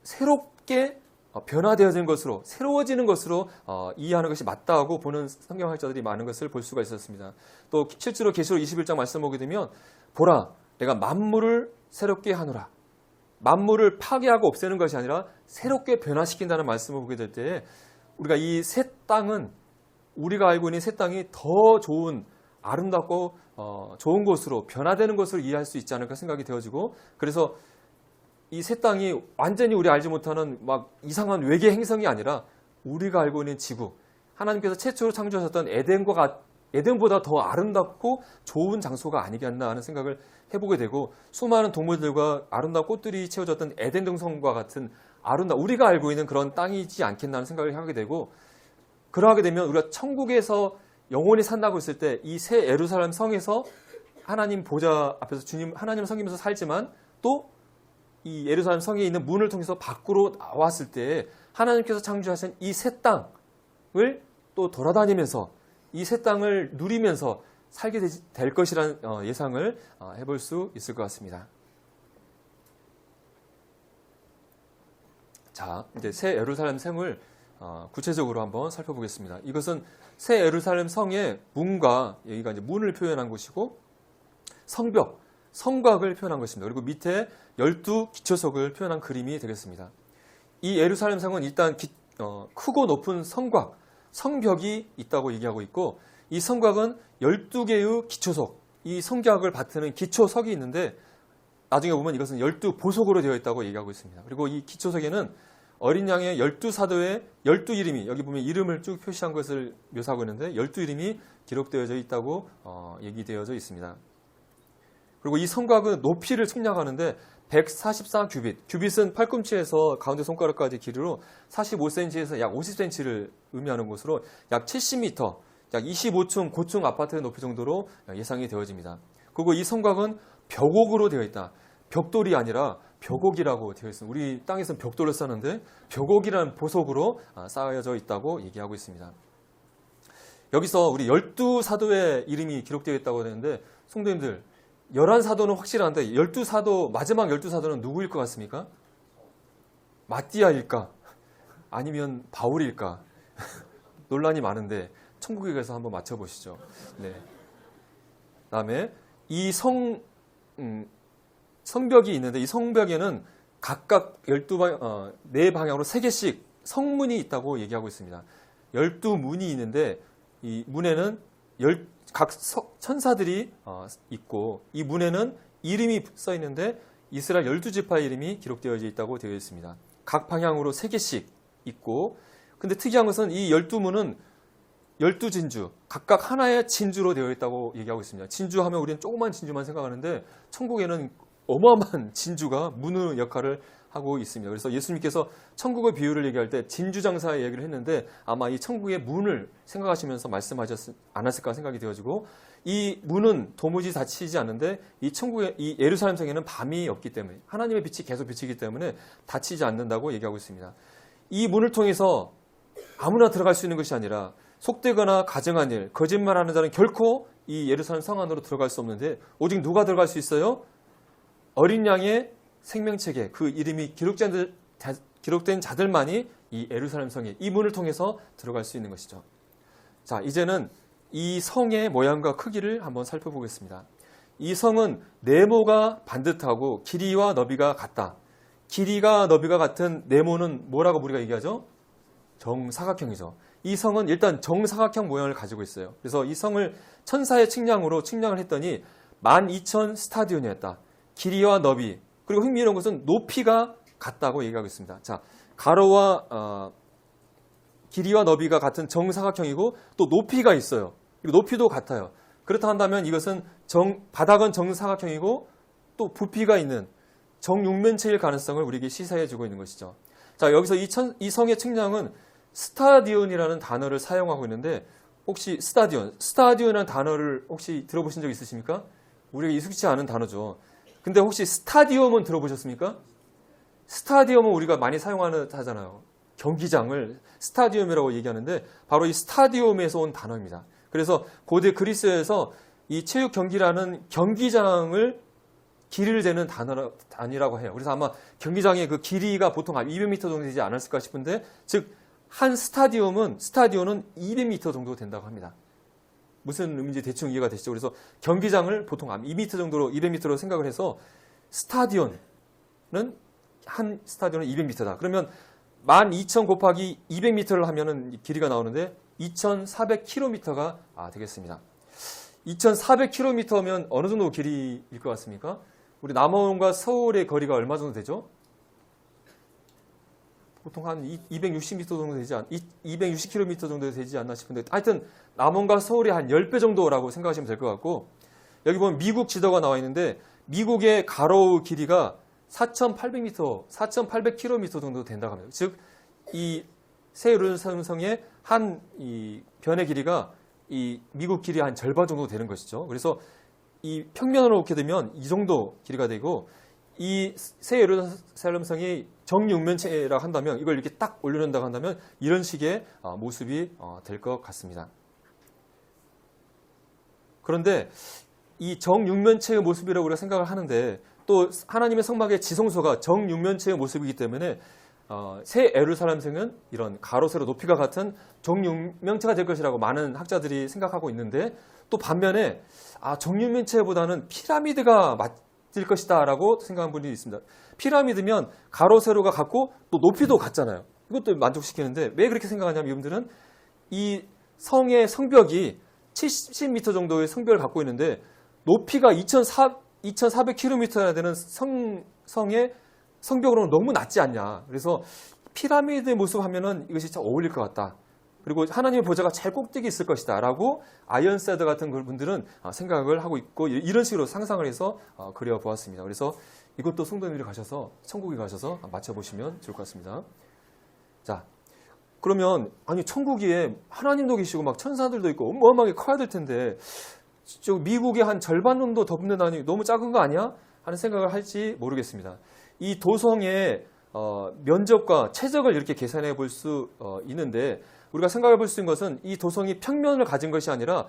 새롭게 변화되어지는 것으로, 새로워지는 것으로 이해하는 것이 맞다고 보는 성경학자들이 많은 것을 볼 수가 있었습니다. 또 실제로 계시록 21장 말씀 보게 되면 보라, 내가 만물을 새롭게 하노라. 만물을 파괴하고 없애는 것이 아니라 새롭게 변화시킨다는 말씀을 보게 될 때 우리가 이 새 땅은, 우리가 알고 있는 새 땅이 더 좋은, 아름답고 좋은 곳으로, 변화되는 것으로 이해할 수 있지 않을까 생각이 되어지고, 그래서 이 새 땅이 완전히 우리 알지 못하는 막 이상한 외계 행성이 아니라 우리가 알고 있는 지구, 하나님께서 최초로 창조하셨던 에덴보다 더 아름답고 좋은 장소가 아니겠나 하는 생각을 해보게 되고, 수많은 동물들과 아름다운 꽃들이 채워졌던 에덴 동성과 같은 우리가 알고 있는 그런 땅이지 않겠나 하는 생각을 하게 되고, 그러하게 되면 우리가 천국에서 영원히 산다고 했을 때 이 새 예루살렘 성에서 하나님 보좌 앞에서 주님 하나님을 섬기면서 살지만 또 이 예루살렘 성에 있는 문을 통해서 밖으로 나왔을 때 하나님께서 창조하신 이 새 땅을 또 돌아다니면서 이 새 땅을 누리면서 살게 될 것이라는 예상을 해볼 수 있을 것 같습니다. 자, 이제 새 예루살렘 성을 구체적으로 한번 살펴보겠습니다. 이것은 새 예루살렘 성의 문과, 여기가 이제 문을 표현한 곳이고, 성벽, 성곽을 표현한 것입니다. 그리고 밑에 12 기초석을 표현한 그림이 되겠습니다. 이 예루살렘 성은 일단 크고 높은 성곽, 성벽이 있다고 얘기하고 있고, 이 성곽은 12개의 기초석, 이 성곽을 받드는 기초석이 있는데 나중에 보면 이것은 12보석으로 되어 있다고 얘기하고 있습니다. 그리고 이 기초석에는 어린 양의 12사도의 12이름이, 여기 보면 이름을 쭉 표시한 것을 묘사하고 있는데 12이름이 기록되어져 있다고 얘기되어져 있습니다. 그리고 이 성곽은 높이를 측량하는데 144규빗, 규빗은 팔꿈치에서 가운데 손가락까지 길이로 45cm에서 약 50cm를 의미하는 것으로 약 70m, 약 25층 고층 아파트의 높이 정도로 예상이 되어집니다. 그리고 이 성곽은 벽옥으로 되어 있다. 벽돌이 아니라 벽옥이라고 되어 있습니다. 우리 땅에서는 벽돌을 쌓는데 벽옥이라는 보석으로 쌓여져 있다고 얘기하고 있습니다. 여기서 우리 12사도의 이름이 기록되어 있다고 하는데, 성도님들 11사도는 확실한데 12사도, 마지막 12사도는 누구일 것 같습니까? 마띠아일까? 아니면 바울일까? 논란이 많은데 천국에 가서 한번 맞춰보시죠. 네. 다음에 이 성벽이 있는데 이 성벽에는 각각 4방향으로 3개씩 성문이 있다고 얘기하고 있습니다. 12문이 있는데 이 문에는 각 천사들이 있고, 이 문에는 이름이 써 있는데 이스라엘 12지파의 이름이 기록되어 있다고 되어 있습니다. 각 방향으로 3개씩 있고, 근데 특이한 것은 이 12문은 12진주, 각각 하나의 진주로 되어 있다고 얘기하고 있습니다. 진주하면 우리는 조그만 진주만 생각하는데 천국에는 어마어마한 진주가 문의 역할을 하고 있습니다. 그래서 예수님께서 천국의 비유를 얘기할 때 진주장사의 얘기를 했는데 아마 이 천국의 문을 생각하시면서 말씀하셨지 않았을까 생각이 되어지고, 이 문은 도무지 닫히지 않는데 이 천국의 이 예루살렘 성에는 밤이 없기 때문에, 하나님의 빛이 계속 비치기 때문에 닫히지 않는다고 얘기하고 있습니다. 이 문을 통해서 아무나 들어갈 수 있는 것이 아니라 속되거나 가증한 일, 거짓말하는 자는 결코 이 예루살렘 성 안으로 들어갈 수 없는데 오직 누가 들어갈 수 있어요? 어린 양의 생명책에 그 이름이 기록된 자들만이 이 예루살렘 성에 이 문을 통해서 들어갈 수 있는 것이죠. 자, 이제는 이 성의 모양과 크기를 한번 살펴보겠습니다. 이 성은 네모가 반듯하고 길이와 너비가 같다. 길이가 너비가 같은 네모는 뭐라고 우리가 얘기하죠? 정사각형이죠. 이 성은 일단 정사각형 모양을 가지고 있어요. 그래서 이 성을 천사의 측량으로 측량을 했더니 12,000 스타디온이었다. 길이와 너비, 그리고 흥미로운 것은 높이가 같다고 얘기하고 있습니다. 자, 가로와 길이와 너비가 같은 정사각형이고 또 높이가 있어요. 그리고 높이도 같아요. 그렇다 한다면 이것은 바닥은 정사각형이고 또 부피가 있는 정육면체일 가능성을 우리에게 시사해 주고 있는 것이죠. 자, 여기서 이 성의 측량은 스타디온이라는 단어를 사용하고 있는데 혹시 스타디온이라는 단어를 혹시 들어보신 적 있으십니까? 우리가 익숙치 않은 단어죠. 근데 혹시 스타디움은 들어보셨습니까? 스타디움은 우리가 많이 하잖아요. 경기장을 스타디움이라고 얘기하는데 바로 이 스타디움에서 온 단어입니다. 그래서 고대 그리스에서 이 체육 경기라는 경기장을 길이를 재는 단위라고 해요. 그래서 아마 경기장의 그 길이가 보통 한 200m 정도 되지 않았을까 싶은데 즉 한 스타디움은 200m 정도 된다고 합니다. 무슨 의미인지 대충 이해가 되시죠? 그래서 경기장을 보통 한 2m 정도로 200m로 생각을 해서 한 스타디온은 200m다. 그러면 12,000 곱하기 200m를 하면은 길이가 나오는데 2,400km가 되겠습니다. 2,400km면 어느 정도 길이일 것 같습니까? 우리 남원과 서울의 거리가 얼마 정도 되죠? 보통 한 260m 정도 260km 정도 되지 않나 싶은데 하여튼 남원과 서울이 한 10배 정도라고 생각하시면 될 것 같고 여기 보면 미국 지도가 나와 있는데 미국의 가로 길이가 4,800m, 4,800km 정도 된다고 합니다. 즉, 이 새 예루살렘성의 한 이 변의 길이가 이 미국 길이 한 절반 정도 되는 것이죠. 그래서 이 평면으로 놓게 되면 이 정도 길이가 되고 이 새 예루살렘성이 정육면체라 한다면 이걸 이렇게 딱 올려놓는다고 한다면 이런 식의 모습이 될 것 같습니다. 그런데 이 정육면체의 모습이라고 우리가 생각을 하는데 또 하나님의 성막의 지성소가 정육면체의 모습이기 때문에 새 예루살렘성은 이런 가로 세로 높이가 같은 정육면체가 될 것이라고 많은 학자들이 생각하고 있는데 또 반면에 정육면체보다는 피라미드가 맞을 것이다 라고 생각하는 분이 있습니다. 피라미드면 가로 세로가 같고 또 높이도 같잖아요. 이것도 만족시키는데 왜 그렇게 생각하냐면 이분들은 이 성의 성벽이 70m 정도의 성벽을 갖고 있는데 높이가 2,400km나 되는 성의 성벽으로는 너무 낮지 않냐. 그래서 피라미드의 모습 하면은 이것이 참 어울릴 것 같다. 그리고 하나님의 보좌가 제일 꼭대기 있을 것이다. 라고 아이언세드 같은 분들은 생각을 하고 있고 이런 식으로 상상을 해서 그려보았습니다. 그래서 이것도 성도님들이 가셔서 천국에 가셔서 맞춰보시면 좋을 것 같습니다. 자, 그러면 천국에 하나님도 계시고 막 천사들도 있고 어마어마하게 커야 될 텐데 미국의 한 절반 정도 덮는다니 너무 작은 거 아니야? 하는 생각을 할지 모르겠습니다. 이 도성의 면적과 최적을 이렇게 계산해 볼 수 있는데 우리가 생각해 볼 수 있는 것은 이 도성이 평면을 가진 것이 아니라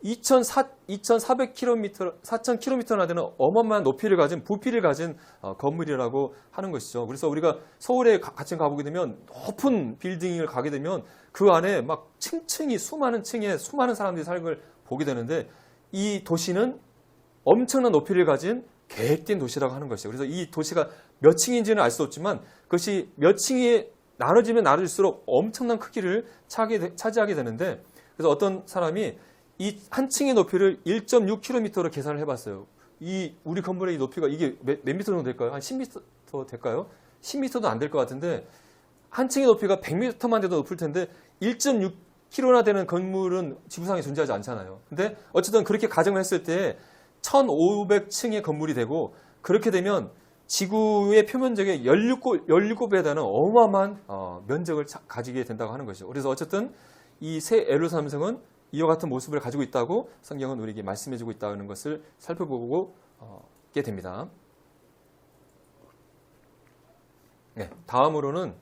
2,400km, 4,000km나 되는 어마어마한 높이를 가진 부피를 가진 건물이라고 하는 것이죠. 그래서 우리가 서울에 같이 가보게 되면 높은 빌딩을 가게 되면 그 안에 막 층층이 수많은 층에 수많은 사람들이 살는 걸 보게 되는데 이 도시는 엄청난 높이를 가진 계획된 도시라고 하는 것이죠. 그래서 이 도시가 몇 층인지는 알 수 없지만 그것이 몇 층이 나눠지면 나눠질수록 엄청난 크기를 차지하게 되는데 그래서 어떤 사람이 이 한 층의 높이를 1.6km로 계산을 해봤어요. 이 우리 건물의 이 높이가 이게 몇 미터 정도 될까요? 한 10m 될까요? 10m도 안 될 것 같은데 한 층의 높이가 100m만 돼도 높을 텐데 1.6km나 되는 건물은 지구상에 존재하지 않잖아요. 근데 어쨌든 그렇게 가정을 했을 때 1,500층의 건물이 되고 그렇게 되면 지구의 표면적의 17배에 달하는 어마어마한 면적을 가지게 된다고 하는 것이죠. 그래서 어쨌든 이 새 예루살렘성은 이와 같은 모습을 가지고 있다고 성경은 우리에게 말씀해주고 있다는 것을 살펴보게 됩니다. 네, 다음으로는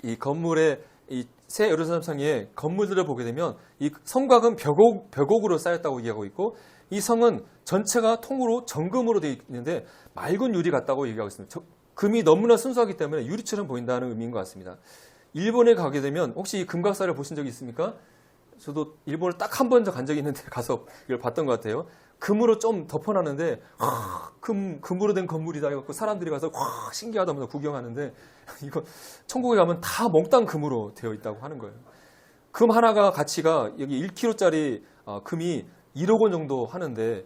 이 건물의 이 새 예루살렘 성의 건물들을 보게 되면 이 성곽은 벽옥으로 쌓였다고 얘기하고 있고 이 성은 전체가 통으로 정금으로 되어 있는데 맑은 유리 같다고 얘기하고 있습니다. 금이 너무나 순수하기 때문에 유리처럼 보인다는 의미인 것 같습니다. 일본에 가게 되면 혹시 이 금각사를 보신 적이 있습니까? 저도 일본을 딱 한 번 간 적이 있는데 가서 이걸 봤던 것 같아요. 금으로 좀 덮어놨는데 금으로 된 건물이다 해갖고 사람들이 가서 신기하다면서 구경하는데 이거 천국에 가면 다 몽땅 금으로 되어 있다고 하는 거예요. 금 하나가 가치가 여기 1kg짜리 금이 1억 원 정도 하는데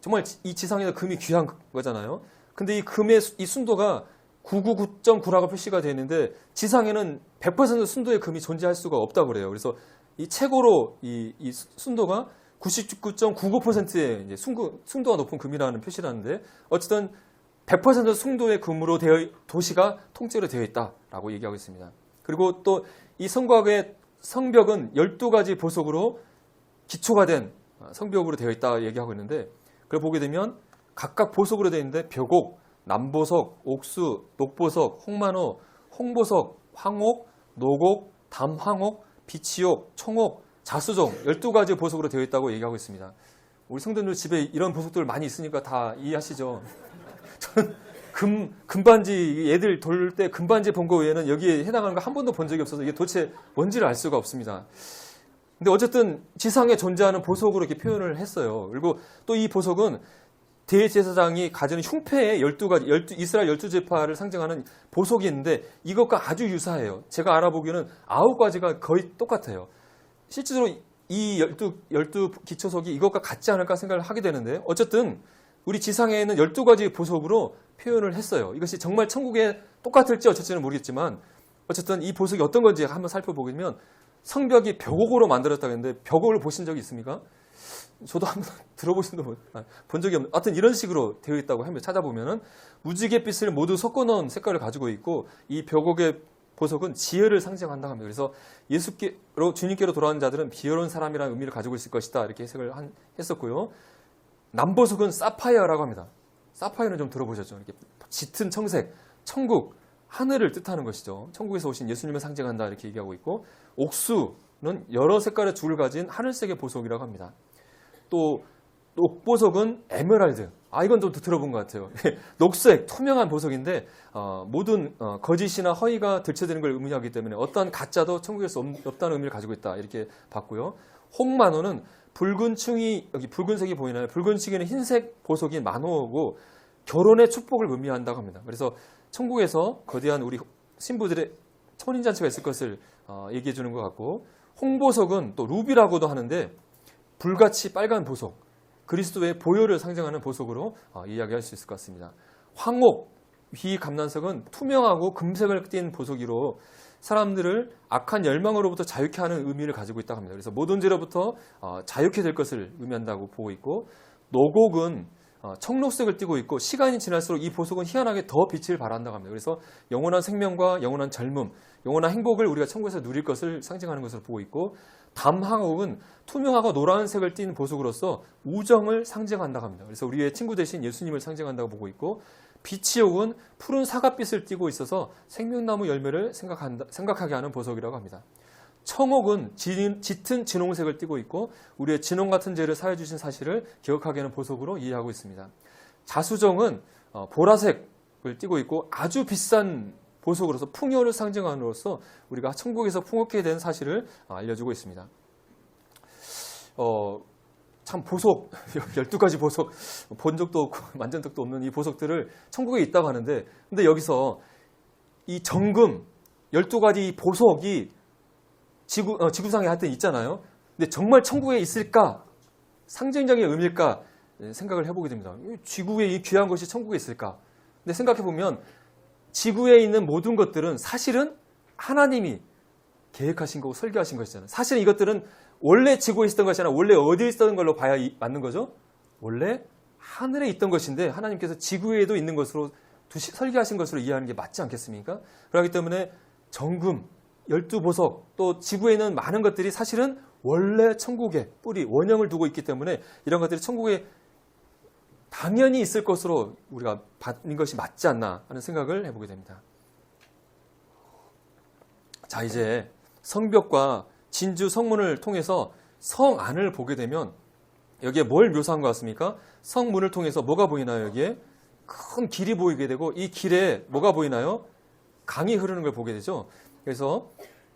정말 이 지상에서 금이 귀한 거잖아요. 근데 이 금의 이 순도가 999.9라고 표시가 되어 있는데 지상에는 100% 순도의 금이 존재할 수가 없다고 그래요. 그래서 이 최고로 이 순도가 99.99%의 이제 순도가 높은 금이라는 표시를 하는데 어쨌든 100% 순도의 금으로 도시가 통째로 되어 있다라고 얘기하고 있습니다. 그리고 또 이 성곽의 성벽은 12가지 보석으로 기초가 된 성벽으로 되어 있다 얘기하고 있는데 그걸 보게 되면 각각 보석으로 되어 있는데 벽옥, 남보석, 옥수, 녹보석, 홍만호, 홍보석, 황옥, 노곡, 담황옥, 비치옥, 청옥, 자수종 12가지 보석으로 되어 있다고 얘기하고 있습니다. 우리 성도들 집에 이런 보석들 많이 있으니까 다 이해하시죠? 저는 금반지 애들 돌 때 금반지 본 거 외에는 여기에 해당하는 거 한 번도 본 적이 없어서 이게 도대체 뭔지를 알 수가 없습니다. 근데 어쨌든 지상에 존재하는 보석으로 이렇게 표현을 했어요. 그리고 또 이 보석은 대제사장이 가지는 흉패에 12가지, 이스라엘 12지파를 상징하는 보석이 있는데 이것과 아주 유사해요. 제가 알아보기에는 9가지가 거의 똑같아요. 실제로 이 12 기초석이 이것과 같지 않을까 생각을 하게 되는데 어쨌든 우리 지상에 있는 12가지 보석으로 표현을 했어요. 이것이 정말 천국에 똑같을지 어쩔지는 모르겠지만 어쨌든 이 보석이 어떤 건지 한번 살펴보면 성벽이 벽옥으로 만들었다고 했는데 벽옥을 보신 적이 있습니까? 저도 한번 본 적이 없는 하여튼 이런 식으로 되어 있다고 하면 찾아보면은 무지갯빛을 모두 섞어 넣은 색깔을 가지고 있고 이 벽옥의 보석은 지혜를 상징한다고 합니다. 그래서 주님께로 돌아온 자들은 비어로운 사람이라는 의미를 가지고 있을 것이다 이렇게 해석을 했었고요. 남보석은 사파이어라고 합니다. 사파이어는 좀 들어보셨죠? 이렇게 짙은 청색, 천국, 하늘을 뜻하는 것이죠. 천국에서 오신 예수님을 상징한다 이렇게 얘기하고 있고 옥수는 여러 색깔의 줄을 가진 하늘색의 보석이라고 합니다. 또 녹보석은 에메랄드. 이건 좀 들어본 것 같아요. 녹색, 투명한 보석인데 모든 거짓이나 허위가 들춰지는 걸 의미하기 때문에 어떠한 가짜도 천국에서 없다는 의미를 가지고 있다 이렇게 봤고요. 홍만호는 붉은 층이 여기 붉은색이 보이나요? 붉은 층에는 흰색 보석인 만호고 결혼의 축복을 의미한다고 합니다. 그래서 천국에서 거대한 우리 신부들의 혼인잔치가 있을 것을 얘기해 주는 것 같고 홍보석은 또 루비라고도 하는데 불같이 빨간 보석, 그리스도의 보혈을 상징하는 보석으로 이야기할 수 있을 것 같습니다. 황옥, 휘감난석은 투명하고 금색을 띤 보석이로 사람들을 악한 열망으로부터 자유케 하는 의미를 가지고 있다고 합니다. 그래서 모든 죄로부터 자유케 될 것을 의미한다고 보고 있고 노곡은 청록색을 띠고 있고 시간이 지날수록 이 보석은 희한하게 더 빛을 발한다고 합니다. 그래서 영원한 생명과 영원한 젊음, 영원한 행복을 우리가 천국에서 누릴 것을 상징하는 것으로 보고 있고 담황옥은 투명하고 노란색을 띤 보석으로서 우정을 상징한다고 합니다. 그래서 우리의 친구 되신 예수님을 상징한다고 보고 있고 비치옥은 푸른 사과빛을 띠고 있어서 생명나무 열매를 생각하게 하는 보석이라고 합니다. 청옥은 짙은 진홍색을 띠고 있고 우리의 진홍 같은 죄를 사해 주신 사실을 기억하게 하는 보석으로 이해하고 있습니다. 자수정은 보라색을 띠고 있고 아주 비싼 보석으로서 풍요를 상징함으로써 우리가 천국에서 풍요케 된 사실을 알려주고 있습니다. 참 보석, 12가지 보석 본 적도 없고 만진 적도 없는 이 보석들을 천국에 있다고 하는데 근데 여기서 이 정금 12가지 보석이 지구상에 하여튼 있잖아요. 근데 정말 천국에 있을까? 상징적인 의미일까? 생각을 해보게 됩니다. 지구에 이 귀한 것이 천국에 있을까? 근데 생각해보면 지구에 있는 모든 것들은 사실은 하나님이 계획하신 거고 설계하신 것이잖아요. 사실은 이것들은 원래 지구에 있었던 것이 아니라 원래 어디에 있었던 걸로 봐야 맞는 거죠? 원래 하늘에 있던 것인데 하나님께서 지구에도 있는 것으로 설계하신 것으로 이해하는 게 맞지 않겠습니까? 그렇기 때문에 정금, 12보석, 또 지구에 있는 많은 것들이 사실은 원래 천국의 뿌리, 원형을 두고 있기 때문에 이런 것들이 천국에 당연히 있을 것으로 우리가 받는 것이 맞지 않나 하는 생각을 해보게 됩니다. 자, 이제 성벽과 진주 성문을 통해서 성 안을 보게 되면 여기에 뭘 묘사한 것 같습니까? 성문을 통해서 뭐가 보이나요? 여기에 큰 길이 보이게 되고 이 길에 뭐가 보이나요? 강이 흐르는 걸 보게 되죠. 그래서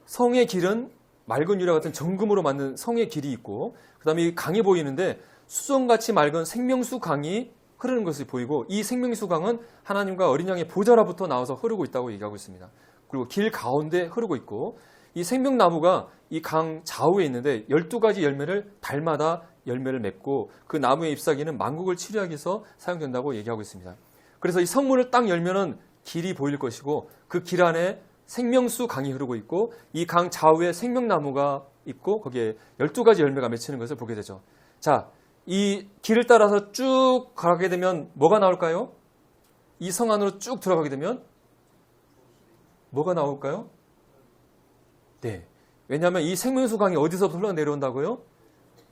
성의 길은 맑은 유라 같은 정금으로 만든 성의 길이 있고 그 다음에 이 강이 보이는데 수정같이 맑은 생명수 강이 흐르는 것이 보이고 이 생명수 강은 하나님과 어린 양의 보좌로부터 나와서 흐르고 있다고 얘기하고 있습니다. 그리고 길 가운데 흐르고 있고 이 생명나무가 이 강 좌우에 있는데 12가지 열매를 달마다 열매를 맺고 그 나무의 잎사귀는 만국을 치료하기 위해서 사용된다고 얘기하고 있습니다. 그래서 이 성문을 딱 열면은 길이 보일 것이고 그 길 안에 생명수 강이 흐르고 있고 이 강 좌우에 생명나무가 있고 거기에 12가지 열매가 맺히는 것을 보게 되죠. 자, 이 길을 따라서 쭉 가게 되면 뭐가 나올까요? 이 성 안으로 쭉 들어가게 되면 뭐가 나올까요? 네. 왜냐하면 이 생명수 강이 어디서부터 흘러내려온다고요?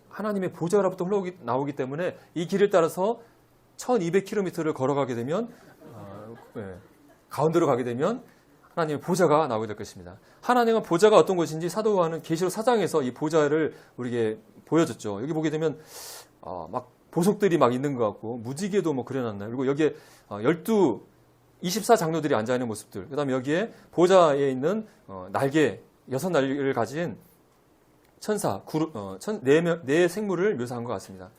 하나님의 보좌로부터 나오기 때문에 이 길을 따라서 1200km를 걸어가게 되면 가운데로 가게 되면 하나님의 보좌가 나오게 될 것입니다. 하나님은 보좌가 어떤 것인지 사도 요한은 계시록 4장에서 이 보좌를 우리에게 보여줬죠. 여기 보게 되면 막 보석들이 막 있는 것 같고 무지개도 뭐 그려놨나요? 그리고 여기에 24장로들이 앉아있는 모습들, 그 다음에 여기에 보좌에 있는 날개, 6날개를 가진 천사, 네 생물을 묘사한 것 같습니다.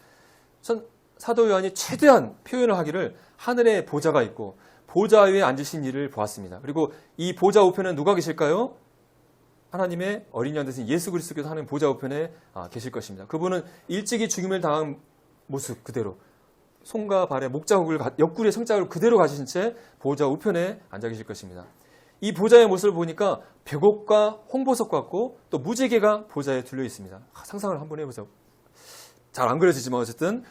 사도 요한이 최대한 표현을 하기를 하늘에 보좌가 있고 보좌 위에 앉으신 이를 보았습니다. 그리고 이 보좌 우편에 누가 계실까요? 하나님의 어린 양 되신 예수 그리스도께서 하나님 보좌 우편에 계실 것입니다. 그분은 일찍이 죽임을 당한 모습 그대로 손과 발에 목자국을 옆구리에 성자국을 그대로 가지신 채 보좌 우편에 앉아 계실 것입니다. 이 보좌의 모습을 보니까 벽옥과 홍보석 같고 또 무지개가 보좌에 둘려 있습니다. 상상을 한번 해보세요. 잘 안 그려지지만 어쨌든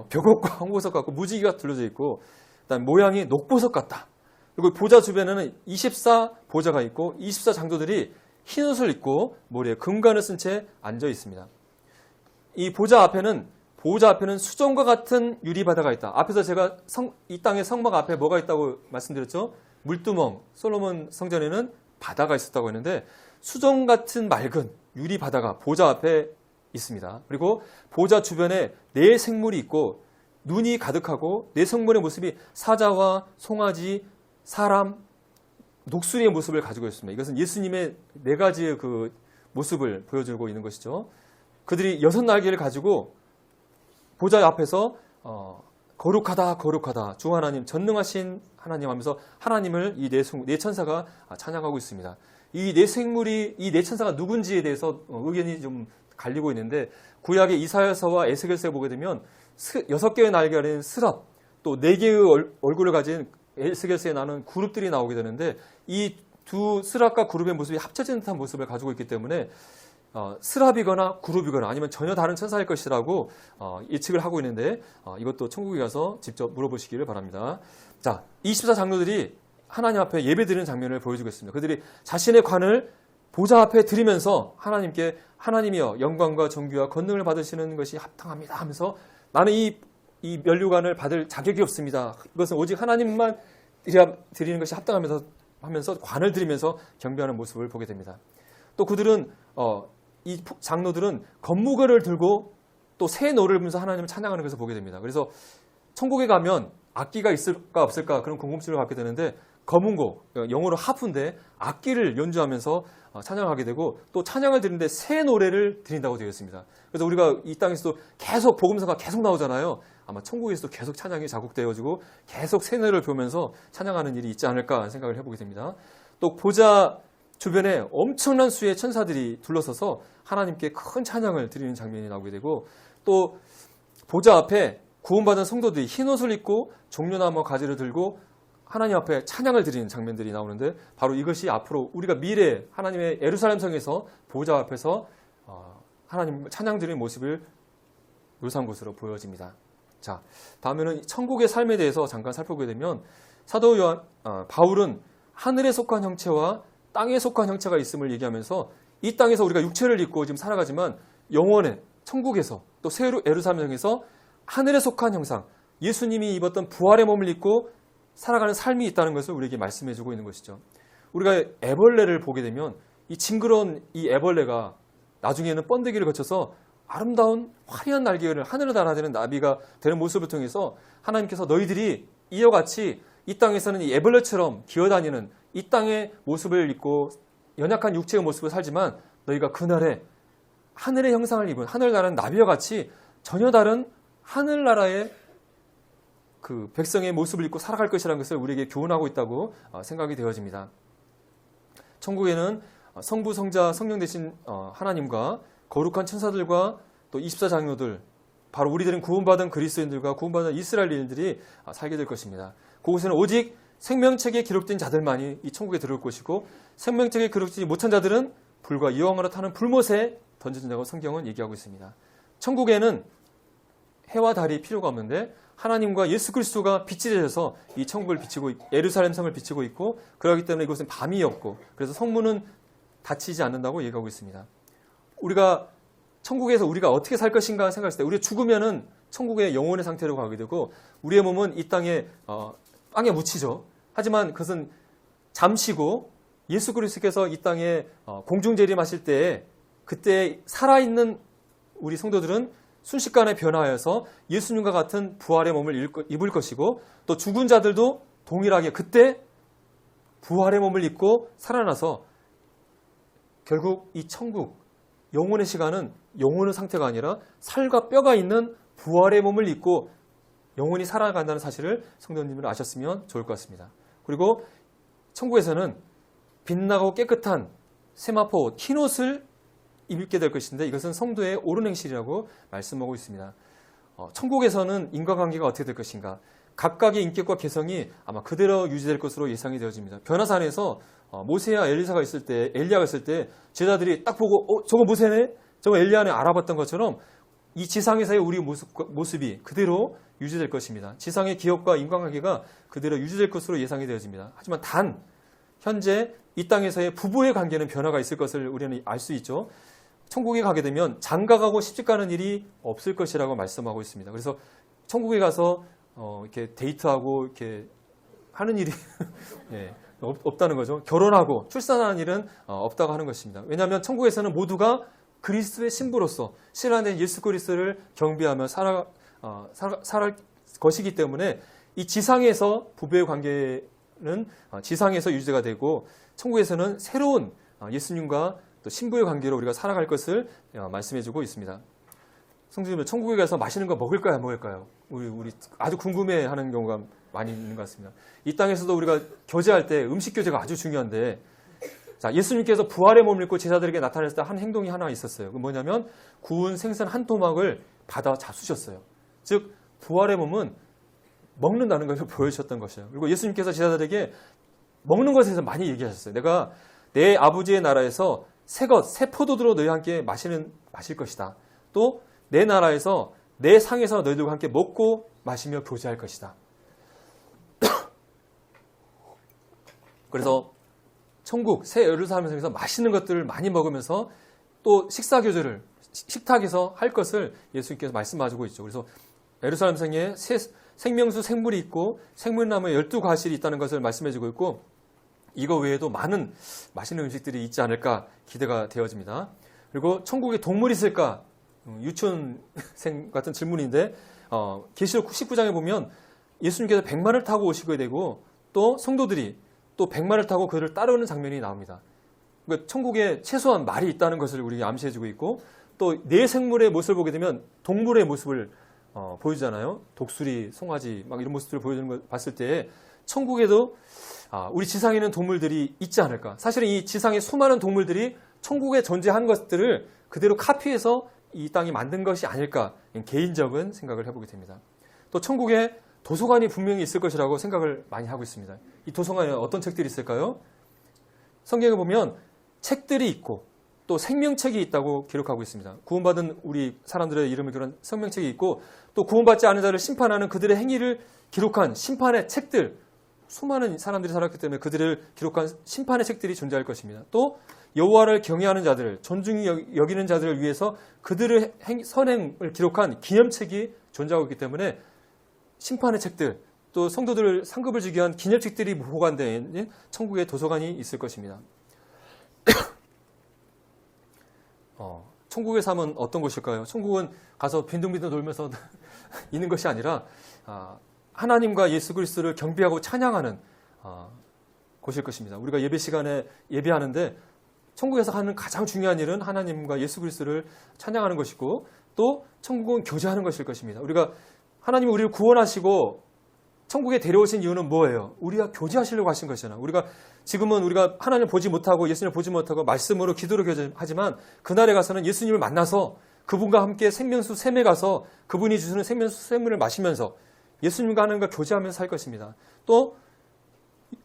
벽옥과 홍보석 같고 무지개가 둘러져 있고 그다음 모양이 녹보석 같다. 그리고 보좌 주변에는 24 보좌가 있고 24 장도들이 흰 옷을 입고 머리에 금관을 쓴 채 앉아 있습니다. 이 보좌 앞에는 수정과 같은 유리바다가 있다. 앞에서 제가 이 땅의 성막 앞에 뭐가 있다고 말씀드렸죠? 물두멍, 솔로몬 성전에는 바다가 있었다고 했는데 수정 같은 맑은 유리바다가 보좌 앞에 있습니다. 그리고 보좌 주변에 네 생물이 있고 눈이 가득하고 네 생물의 모습이 사자와 송아지, 사람, 녹수리의 모습을 가지고 있습니다. 이것은 예수님의 네 가지의 그 모습을 보여주고 있는 것이죠. 그들이 6날개를 가지고 보좌 앞에서 거룩하다 거룩하다 주 하나님 전능하신 하나님 하면서 하나님을 이 네 천사가 찬양하고 있습니다. 이 네 생물이 이 네 천사가 누군지에 대해서 의견이 좀 갈리고 있는데 구약의 이사야서와 에스겔서에 보게 되면 6개의 날개가 가진 스랍 또 4개의 얼굴을 가진 에스겔서에 나오는 그룹들이 나오게 되는데 이 두 스랍과 그룹의 모습이 합쳐진 듯한 모습을 가지고 있기 때문에 스랍이거나 그룹이거나 아니면 전혀 다른 천사일 것이라고 예측을 하고 있는데 이것도 천국에 가서 직접 물어보시기를 바랍니다. 자, 24장로들이 하나님 앞에 예배드리는 장면을 보여주고 있습니다. 그들이 자신의 관을 보좌 앞에 드리면서 하나님께 하나님이여 영광과 존귀와 권능을 받으시는 것이 합당합니다 하면서 나는 이 면류관을 받을 자격이 없습니다. 이것은 오직 하나님만 드리는 것이 합당하면서 관을 드리면서 경배하는 모습을 보게 됩니다. 또 그들은 이 장로들은 건무거를 들고 또 새 노래를 부르면서 하나님을 찬양하는 것을 보게 됩니다. 그래서 천국에 가면 악기가 있을까 없을까 그런 궁금증을 갖게 되는데 검은고 영어로 하프인데 악기를 연주하면서 찬양하게 되고 또 찬양을 드리는데 새 노래를 드린다고 되어 있습니다. 그래서 우리가 이 땅에서도 계속 복음서가 계속 나오잖아요. 아마 천국에서도 계속 찬양이 자국되어지고 계속 새 노래를 부르면서 찬양하는 일이 있지 않을까 하는 생각을 해보게 됩니다. 또 보좌 주변에 엄청난 수의 천사들이 둘러서서 하나님께 큰 찬양을 드리는 장면이 나오게 되고 또 보좌 앞에 구원받은 성도들이 흰 옷을 입고 종려나무 가지를 들고 하나님 앞에 찬양을 드리는 장면들이 나오는데 바로 이것이 앞으로 우리가 미래 하나님의 예루살렘 성에서 보좌 앞에서 하나님 찬양 드리는 모습을 묘사한 것으로 보여집니다. 자, 다음에는 천국의 삶에 대해서 잠깐 살펴보게 되면 사도 바울은 하늘에 속한 형체와 땅에 속한 형체가 있음을 얘기하면서 이 땅에서 우리가 육체를 입고 지금 살아가지만 영원의 천국에서 또 새 예루살렘 성에서 하늘에 속한 형상 예수님이 입었던 부활의 몸을 입고 살아가는 삶이 있다는 것을 우리에게 말씀해주고 있는 것이죠. 우리가 애벌레를 보게 되면 이 징그러운 이 애벌레가 나중에는 번데기를 거쳐서 아름다운 화려한 날개를 하늘을 날아다니는 나비가 되는 모습을 통해서 하나님께서 너희들이 이와 같이 이 땅에서는 이 애벌레처럼 기어다니는 이 땅의 모습을 입고 연약한 육체의 모습을 살지만 너희가 그날에 하늘의 형상을 입은 하늘나라는 나비와 같이 전혀 다른 하늘나라의 그 백성의 모습을 입고 살아갈 것이라는 것을 우리에게 교훈하고 있다고 생각이 되어집니다. 천국에는 성부, 성자, 성령 되신 하나님과 거룩한 천사들과 또 24장로들, 바로 우리들은 구원받은 그리스도인들과 구원받은 이스라엘인들이 살게 될 것입니다. 그곳에는 오직 생명책에 기록된 자들만이 이 천국에 들어올 것이고 생명책에 기록되지 못한 자들은 불과 이왕으로 타는 불못에 던져진다고 성경은 얘기하고 있습니다. 천국에는 해와 달이 필요가 없는데 하나님과 예수 그리스도가 빛이 되셔서 이 천국을 비치고 예루살렘 성을 비치고 있고 그렇기 때문에 이곳은 밤이 없고 그래서 성문은 닫히지 않는다고 얘기하고 있습니다. 우리가 천국에서 우리가 어떻게 살 것인가 생각했을 때 우리가 죽으면은 천국의 영혼의 상태로 가게 되고 우리의 몸은 이 땅에 묻히죠. 하지만 그것은 잠시고 예수 그리스도께서 이 땅에 공중재림하실 때에 그때 살아있는 우리 성도들은 순식간에 변화하여서 예수님과 같은 부활의 몸을 입을 것이고 또 죽은 자들도 동일하게 그때 부활의 몸을 입고 살아나서 결국 이 천국 영혼의 시간은 영혼의 상태가 아니라 살과 뼈가 있는 부활의 몸을 입고 영혼이 살아간다는 사실을 성도님들 아셨으면 좋을 것 같습니다. 그리고 천국에서는 빛나고 깨끗한 세마포 옷, 흰 옷을 입게 될 것인데 이것은 성도의 옳은 행실이라고 말씀하고 있습니다. 천국에서는 인과관계가 어떻게 될 것인가? 각각의 인격과 개성이 아마 그대로 유지될 것으로 예상이 되어집니다. 변화산에서 모세와 엘리야가 있을 때 제자들이 딱 보고 저거 모세네? 저거 엘리야네 알아봤던 것처럼 이 지상에서의 우리 모습이 그대로 유지될 것입니다. 지상의 기업과 인간관계가 그대로 유지될 것으로 예상이 되어집니다. 하지만 단 현재 이 땅에서의 부부의 관계는 변화가 있을 것을 우리는 알 수 있죠. 천국에 가게 되면 장가가고 시집가는 일이 없을 것이라고 말씀하고 있습니다. 그래서 천국에 가서 이렇게 데이트하고 이렇게 하는 일이 네, 없다는 거죠. 결혼하고 출산하는 일은 없다고 하는 것입니다. 왜냐하면 천국에서는 모두가 그리스도의 신부로서 신앙된 예수 그리스도를 경배하며 살아갈 것이기 때문에 이 지상에서 부부의 관계는 지상에서 유지가 되고 천국에서는 새로운 예수님과 또 신부의 관계로 우리가 살아갈 것을 말씀해주고 있습니다. 성도님들 천국에 가서 맛있는 거 먹을까요? 안 먹을까요? 우리 아주 궁금해하는 경우가 많이 있는 것 같습니다. 이 땅에서도 우리가 교제할 때 음식 교제가 아주 중요한데 자, 예수님께서 부활의 몸을 입고 제자들에게 나타냈을 때 한 행동이 하나 있었어요. 그 뭐냐면 구운 생선 한 토막을 받아 잡수셨어요. 즉 부활의 몸은 먹는다는 것을 보여주셨던 것이에요. 그리고 예수님께서 제자들에게 먹는 것에 대해서 많이 얘기하셨어요. 내가 내 아버지의 나라에서 새 포도주로 너희와 함께 마실 것이다. 또 내 나라에서 내 상에서 너희들과 함께 먹고 마시며 교제할 것이다. 그래서 천국 새 예루살렘에서 맛있는 것들을 많이 먹으면서 또 식사교제를 식탁에서 할 것을 예수님께서 말씀하시고 있죠. 그래서 예루살렘 성에 생명수 생물이 있고 생물나무에 12과실이 있다는 것을 말씀해주고 있고 이거 외에도 많은 맛있는 음식들이 있지 않을까 기대가 되어집니다. 그리고 천국에 동물이 있을까? 유치원생 같은 질문인데 계시록 19장에 보면 예수님께서 백마를 타고 오시게 되고 또 성도들이 또 백마를 타고 그를 따르는 장면이 나옵니다. 그러니까 천국에 최소한 말이 있다는 것을 우리에게 암시해주고 있고 또 내 생물의 모습을 보게 되면 동물의 모습을 보여주잖아요. 독수리, 송아지 막 이런 모습들을 보여주는 걸 봤을 때 천국에도 우리 지상에는 동물들이 있지 않을까. 사실은 이 지상의 수많은 동물들이 천국에 존재한 것들을 그대로 카피해서 이 땅이 만든 것이 아닐까 개인적인 생각을 해보게 됩니다. 또 천국에 도서관이 분명히 있을 것이라고 생각을 많이 하고 있습니다. 이 도서관에 어떤 책들이 있을까요? 성경에 보면 책들이 있고 또 생명책이 있다고 기록하고 있습니다. 구원받은 우리 사람들의 이름을 기록한 생명책이 있고 또 구원받지 않은 자를 심판하는 그들의 행위를 기록한 심판의 책들, 수많은 사람들이 살았기 때문에 그들을 기록한 심판의 책들이 존재할 것입니다. 또 여호와를 경외하는 자들을 존중히 여기는 자들을 위해서 그들의 선행을 기록한 기념책이 존재하고 있기 때문에 심판의 책들 또 성도들을 상급을 주기 위한 기념책들이 보관된 천국의 도서관이 있을 것입니다. 천국의 삶은 어떤 곳일까요? 천국은 가서 빈둥빈둥 돌면서 있는 것이 아니라 하나님과 예수 그리스도를 경배하고 찬양하는 곳일 것입니다. 우리가 예배 시간에 예배하는데 천국에서 하는 가장 중요한 일은 하나님과 예수 그리스도를 찬양하는 것이고 또 천국은 교제하는 것일 것입니다. 우리가 하나님이 우리를 구원하시고 천국에 데려오신 이유는 뭐예요? 우리가 교제하시려고 하신 것이잖아요. 지금은 우리가 하나님을 보지 못하고 예수님을 보지 못하고 말씀으로 기도로 교제하지만 그날에 가서는 예수님을 만나서 그분과 함께 생명수 샘에 가서 그분이 주시는 생명수 샘물을 마시면서 예수님과 하나님과 교제하면서 살 것입니다. 또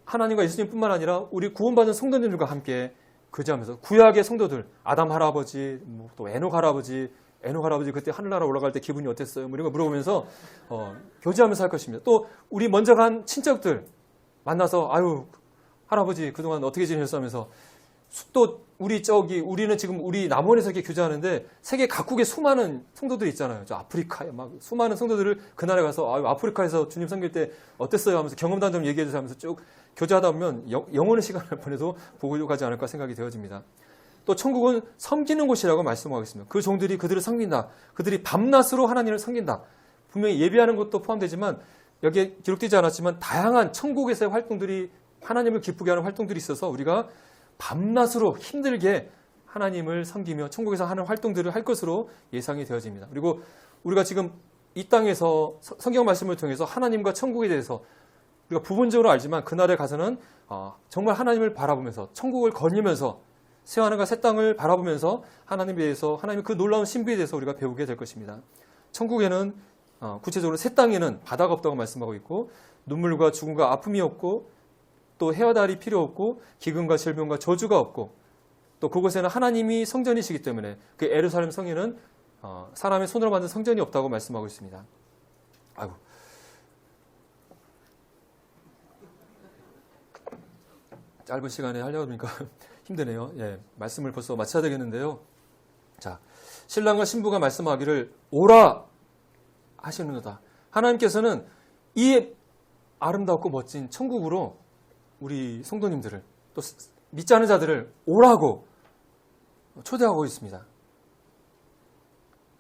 하나님과 예수님뿐만 아니라 우리 구원받은 성도님들과 함께 교제하면서 구약의 성도들 아담 할아버지 또 에녹 할아버지 그때 하늘나라 올라갈 때 기분이 어땠어요? 이런 거 물어보면서 교제하면서 할 것입니다. 또 우리 먼저 간 친척들 만나서 아유 할아버지 그동안 어떻게 지내셨어 하면서 또 우리는 지금 우리 남원에서 이렇게 교제하는데 세계 각국의 수많은 성도들이 있잖아요. 저 아프리카에 막 수많은 성도들을 그날에 가서 아유 아프리카에서 주님 섬길 때 어땠어요 하면서 경험담 좀 얘기해 주세요 하면서 쭉 교제하다 보면 영혼의 시간을 보내도 보고 가지 않을까 생각이 되어집니다. 또 천국은 섬기는 곳이라고 말씀하고 있습니다. 그 종들이 그들을 섬긴다. 그들이 밤낮으로 하나님을 섬긴다. 분명히 예배하는 것도 포함되지만 여기에 기록되지 않았지만 다양한 천국에서의 활동들이 하나님을 기쁘게 하는 활동들이 있어서 우리가 밤낮으로 힘들게 하나님을 섬기며 천국에서 하는 활동들을 할 것으로 예상이 되어집니다. 그리고 우리가 지금 이 땅에서 성경 말씀을 통해서 하나님과 천국에 대해서 우리가 부분적으로 알지만 그날에 가서는 정말 하나님을 바라보면서 천국을 거니면서 새하늘과 새 땅을 바라보면서 하나님에 대해서 하나님의 그 놀라운 신비에 대해서 우리가 배우게 될 것입니다. 천국에는 구체적으로 새 땅에는 바다가 없다고 말씀하고 있고 눈물과 죽음과 아픔이 없고 또 해와 달이 필요 없고 기근과 질병과 저주가 없고 또 그곳에는 하나님이 성전이시기 때문에 그 예루살렘 성에는 사람의 손으로 만든 성전이 없다고 말씀하고 있습니다. 아이고. 짧은 시간에 하려고 하니까 힘드네요. 예, 말씀을 벌써 마쳐야 되겠는데요. 자, 신랑과 신부가 말씀하기를 오라 하시는도다. 하나님께서는 이 아름답고 멋진 천국으로 우리 성도님들을 또 믿지 않은 자들을 오라고 초대하고 있습니다.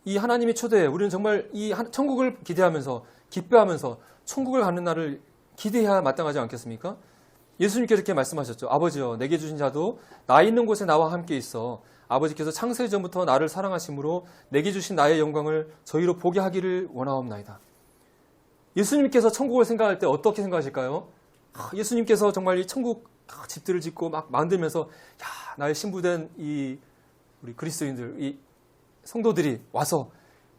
이 하나님의 초대에 우리는 정말 이 천국을 기대하면서 기뻐하면서 천국을 가는 날을 기대해야 마땅하지 않겠습니까? 예수님께서 이렇게 말씀하셨죠. 아버지여 내게 주신 자도 나 있는 곳에 나와 함께 있어 아버지께서 창세 전부터 나를 사랑하심으로 내게 주신 나의 영광을 저희로 보게 하기를 원하옵나이다. 예수님께서 천국을 생각할 때 어떻게 생각하실까요? 예수님께서 정말 이 천국 집들을 짓고 막 만들면서 나의 신부된 우리 그리스도인들 이 성도들이 와서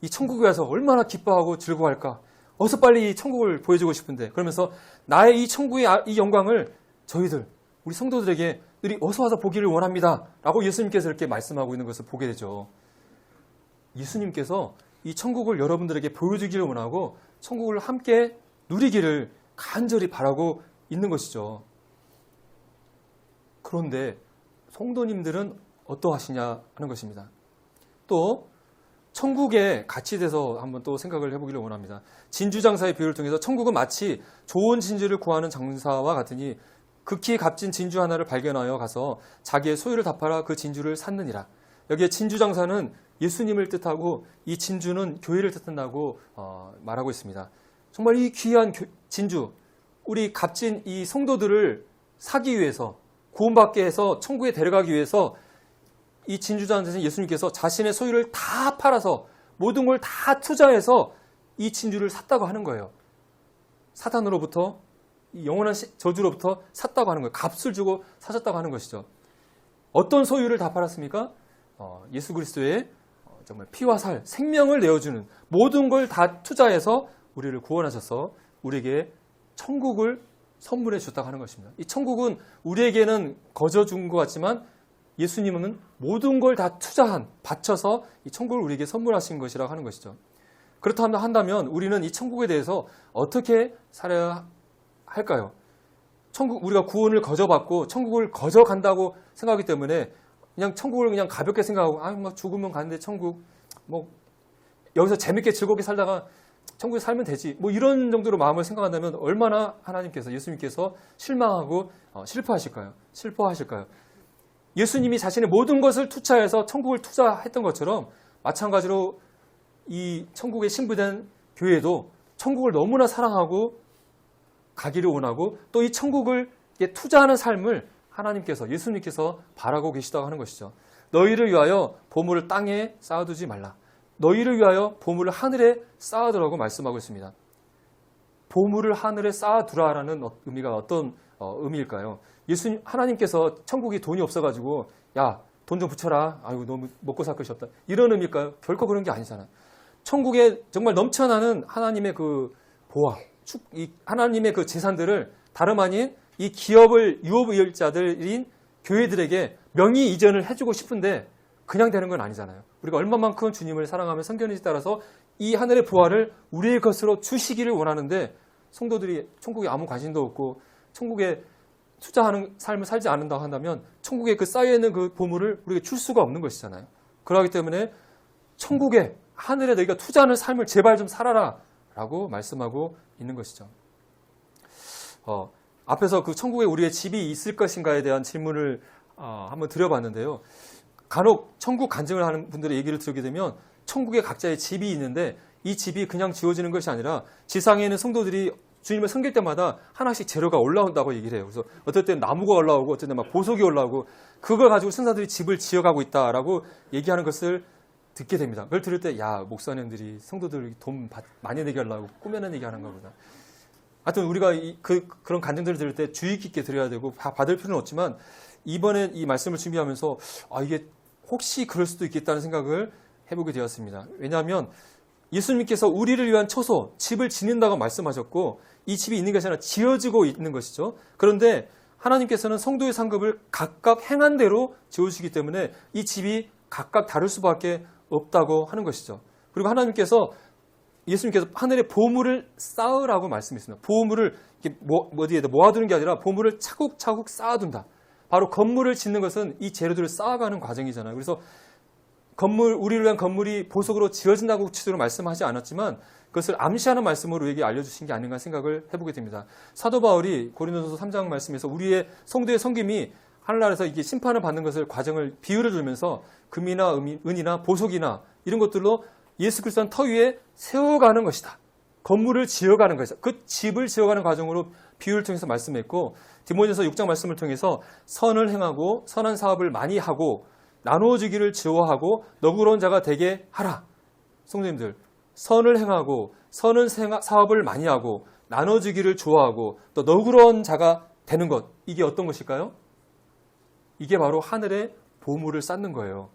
이 천국에 와서 얼마나 기뻐하고 즐거워할까. 어서 빨리 이 천국을 보여주고 싶은데 그러면서 나의 이 천국의 이 영광을 저희들 우리 성도들에게 어서 와서 보기를 원합니다 라고 예수님께서 이렇게 말씀하고 있는 것을 보게 되죠. 예수님께서 이 천국을 여러분들에게 보여주기를 원하고 천국을 함께 누리기를 간절히 바라고 있는 것이죠. 그런데 성도님들은 어떠하시냐 하는 것입니다. 또 천국에 같이 돼서 한번 또 생각을 해보기를 원합니다. 진주장사의 비유를 통해서 천국은 마치 좋은 진주를 구하는 장사와 같으니 극히 값진 진주 하나를 발견하여 가서 자기의 소유를 다 팔아 그 진주를 샀느니라. 여기에 진주장사는 예수님을 뜻하고 이 진주는 교회를 뜻한다고 말하고 있습니다. 정말 이 귀한 진주, 우리 값진 이 성도들을 사기 위해서 구원받게 해서 천국에 데려가기 위해서 이 진주장사는 예수님께서 자신의 소유를 다 팔아서 모든 걸 다 투자해서 이 진주를 샀다고 하는 거예요. 사탄으로부터 이 영원한 저주로부터 샀다고 하는 거예요. 값을 주고 사셨다고 하는 것이죠. 어떤 소유를 다 팔았습니까? 예수 그리스도의 정말 피와 살, 생명을 내어주는 모든 걸 다 투자해서 우리를 구원하셔서 우리에게 천국을 선물해 줬다고 하는 것입니다. 이 천국은 우리에게는 거저 준 것 같지만 예수님은 모든 걸 다 바쳐서 이 천국을 우리에게 선물하신 것이라고 하는 것이죠. 그렇다 한다면 우리는 이 천국에 대해서 어떻게 살아야 할까요? 우리가 구원을 거저받고 천국을 거저 간다고 생각하기 때문에 그냥 천국을 그냥 가볍게 생각하고 뭐 죽으면 가는데 천국 뭐 여기서 재밌게 즐겁게 살다가 천국에 살면 되지 뭐 이런 정도로 마음을 생각한다면 얼마나 하나님께서 예수님께서 실망하고 슬퍼하실까요? 예수님이 자신의 모든 것을 투자해서 천국을 투자했던 것처럼 마찬가지로 이 천국에 신부된 교회도 천국을 너무나 사랑하고 가기를 원하고 또 이 천국을 투자하는 삶을 하나님께서, 예수님께서 바라고 계시다고 하는 것이죠. 너희를 위하여 보물을 땅에 쌓아두지 말라. 너희를 위하여 보물을 하늘에 쌓아두라고 말씀하고 있습니다. 보물을 하늘에 쌓아두라라는 의미가 어떤 의미일까요? 예수님, 하나님께서 천국이 돈이 없어가지고 야, 돈 좀 붙여라. 아이고, 너무 먹고 살 것이 없다. 이런 의미일까요? 결코 그런 게 아니잖아요. 천국에 정말 넘쳐나는 하나님의 그 보화, 하나님의 그 재산들을 다름 아닌 이 기업을 유업의 자들인 교회들에게 명의 이전을 해주고 싶은데 그냥 되는 건 아니잖아요. 우리가 얼마만큼 주님을 사랑하며 섬기는지에 따라서 이 하늘의 보화를 우리의 것으로 주시기를 원하는데 성도들이 천국에 아무 관심도 없고 천국에 투자하는 삶을 살지 않는다고 한다면 천국에 그 쌓여있는 그 보물을 우리에게 줄 수가 없는 것이잖아요. 그렇기 때문에 천국에, 하늘에 너희가 투자하는 삶을 제발 좀 살아라 라고 말씀하고 있는 것이죠. 앞에서 그 천국에 우리의 집이 있을 것인가에 대한 질문을 한번 드려봤는데요. 간혹 천국 간증을 하는 분들의 얘기를 들게 되면 천국에 각자의 집이 있는데 이 집이 그냥 지어지는 것이 아니라 지상에 있는 성도들이 주님을 섬길 때마다 하나씩 재료가 올라온다고 얘기를 해요. 그래서 어떨 때는 나무가 올라오고 어떨 때는 막 보석이 올라오고 그걸 가지고 천사들이 집을 지어가고 있다라고 얘기하는 것을 듣게 됩니다. 그걸 들을 때 야, 목사님들이 성도들 돈 많이 내게 하려고 꾸며낸 얘기 하는가 보다. 하여튼 우리가 그런 간증들을 들을 때 주의 깊게 들어야 되고 받을 필요는 없지만 이번에 이 말씀을 준비하면서 이게 혹시 그럴 수도 있겠다는 생각을 해보게 되었습니다. 왜냐하면 예수님께서 우리를 위한 처소, 집을 짓는다고 말씀하셨고 이 집이 있는 것이 아니라 지어지고 있는 것이죠. 그런데 하나님께서는 성도의 상급을 각각 행한 대로 지어주시기 때문에 이 집이 각각 다를 수밖에 없다고 하는 것이죠. 그리고 예수님께서 하늘에 보물을 쌓으라고 말씀했습니다. 보물을 어디에다 모아두는 게 아니라 보물을 차곡차곡 쌓아둔다. 바로 건물을 짓는 것은 이 재료들을 쌓아가는 과정이잖아요. 그래서 우리를 위한 건물이 보석으로 지어진다고 구체적으로 말씀하지 않았지만 그것을 암시하는 말씀으로 우리에게 알려주신 게 아닌가 생각을 해보게 됩니다. 사도 바울이 고린도서 3장 말씀에서 우리의 성도의 섬김이 하늘나라에서 이게 심판을 받는 것을 과정을 비유를 들면서 금이나 은이나 보석이나 이런 것들로 예수 그리스도는 터 위에 세워가는 것이다. 건물을 지어가는 것이다. 그 집을 지어가는 과정으로 비유를 통해서 말씀했고 디모데전서 6장 말씀을 통해서 선을 행하고 선한 사업을 많이 하고 나누어주기를 지어하고 너그러운 자가 되게 하라. 성도님들, 선을 행하고 선은 사업을 많이 하고 나눠주기를 좋아하고 또 너그러운 자가 되는 것, 이게 어떤 것일까요? 이게 바로 하늘의 보물을 쌓는 거예요.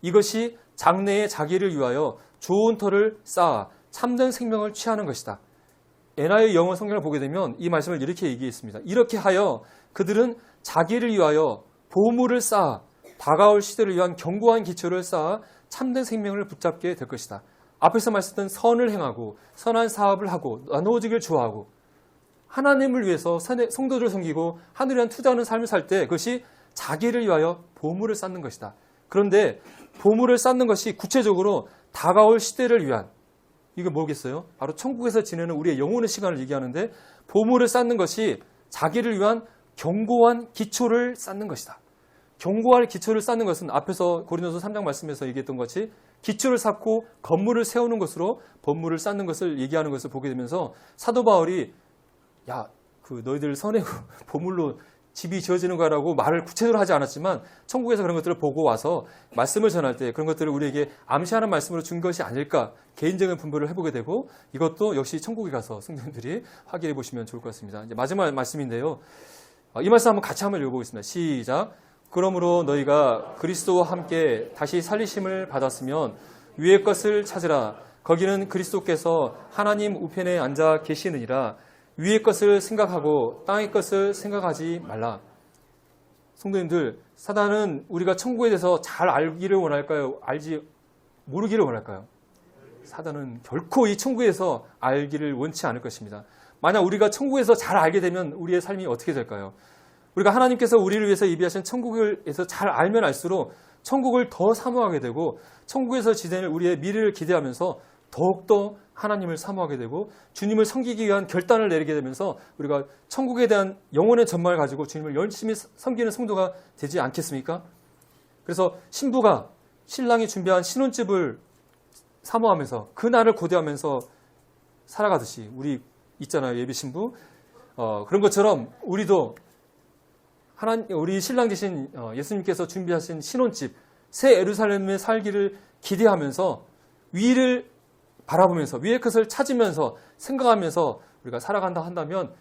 이것이 장래의 자기를 위하여 좋은 터를 쌓아 참된 생명을 취하는 것이다. NIV 영어 성경을 보게 되면 이 말씀을 이렇게 얘기했습니다. 이렇게 하여 그들은 자기를 위하여 보물을 쌓아 다가올 시대를 위한 견고한 기초를 쌓아 참된 생명을 붙잡게 될 것이다. 앞에서 말씀했던 선을 행하고 선한 사업을 하고 나누어지기를 좋아하고 하나님을 위해서 성도들을 섬기고 하늘에 대한 투자하는 삶을 살 때 그것이 자기를 위하여 보물을 쌓는 것이다. 그런데 보물을 쌓는 것이 구체적으로 다가올 시대를 위한, 이게 뭐겠어요? 바로 천국에서 지내는 우리의 영혼의 시간을 얘기하는데 보물을 쌓는 것이 자기를 위한 견고한 기초를 쌓는 것이다. 견고할 기초를 쌓는 것은 앞에서 고린도서 3장 말씀에서 얘기했던 것이 기초를 쌓고 건물을 세우는 것으로 법물을 쌓는 것을 얘기하는 것을 보게 되면서 사도 바울이 너희들 선의 보물로 집이 지어지는 거라고 말을 구체적으로 하지 않았지만 천국에서 그런 것들을 보고 와서 말씀을 전할 때 그런 것들을 우리에게 암시하는 말씀으로 준 것이 아닐까 개인적인 분별을 해보게 되고 이것도 역시 천국에 가서 성도님들이 확인해 보시면 좋을 것 같습니다. 이제 마지막 말씀인데요. 이 말씀 한번 같이 한번 읽어보겠습니다. 시작. 그러므로 너희가 그리스도와 함께 다시 살리심을 받았으면 위의 것을 찾으라. 거기는 그리스도께서 하나님 우편에 앉아 계시느니라. 위의 것을 생각하고 땅의 것을 생각하지 말라. 성도님들, 사단은 우리가 천국에 대해서 잘 알기를 원할까요? 모르기를 원할까요? 사단은 결코 이 천국에서 알기를 원치 않을 것입니다. 만약 우리가 천국에서 잘 알게 되면 우리의 삶이 어떻게 될까요? 우리가 하나님께서 우리를 위해서 예비하신 천국에서 잘 알면 알수록 천국을 더 사모하게 되고 천국에서 지내는 우리의 미래를 기대하면서 더욱더 하나님을 사모하게 되고 주님을 섬기기 위한 결단을 내리게 되면서 우리가 천국에 대한 영혼의 전망을 가지고 주님을 열심히 섬기는 성도가 되지 않겠습니까? 그래서 신부가 신랑이 준비한 신혼집을 사모하면서 그 날을 고대하면서 살아가듯이 우리 있잖아요. 예비 신부. 그런 것처럼 우리도 우리 신랑 되신 예수님께서 준비하신 신혼집 새 예루살렘에 살기를 기대하면서 위를 바라보면서 위의 것을 찾으면서 생각하면서 우리가 살아간다 한다면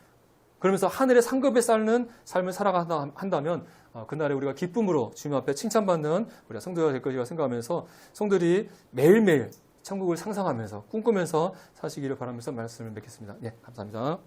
그러면서 하늘의 상급에 쌓는 삶을 살아간다 한다면 그날에 우리가 기쁨으로 주님 앞에 칭찬받는 우리가 성도가 될 것이라 생각하면서 성도들이 매일매일 천국을 상상하면서 꿈꾸면서 사시기를 바라면서 말씀을 맺겠습니다. 네, 감사합니다.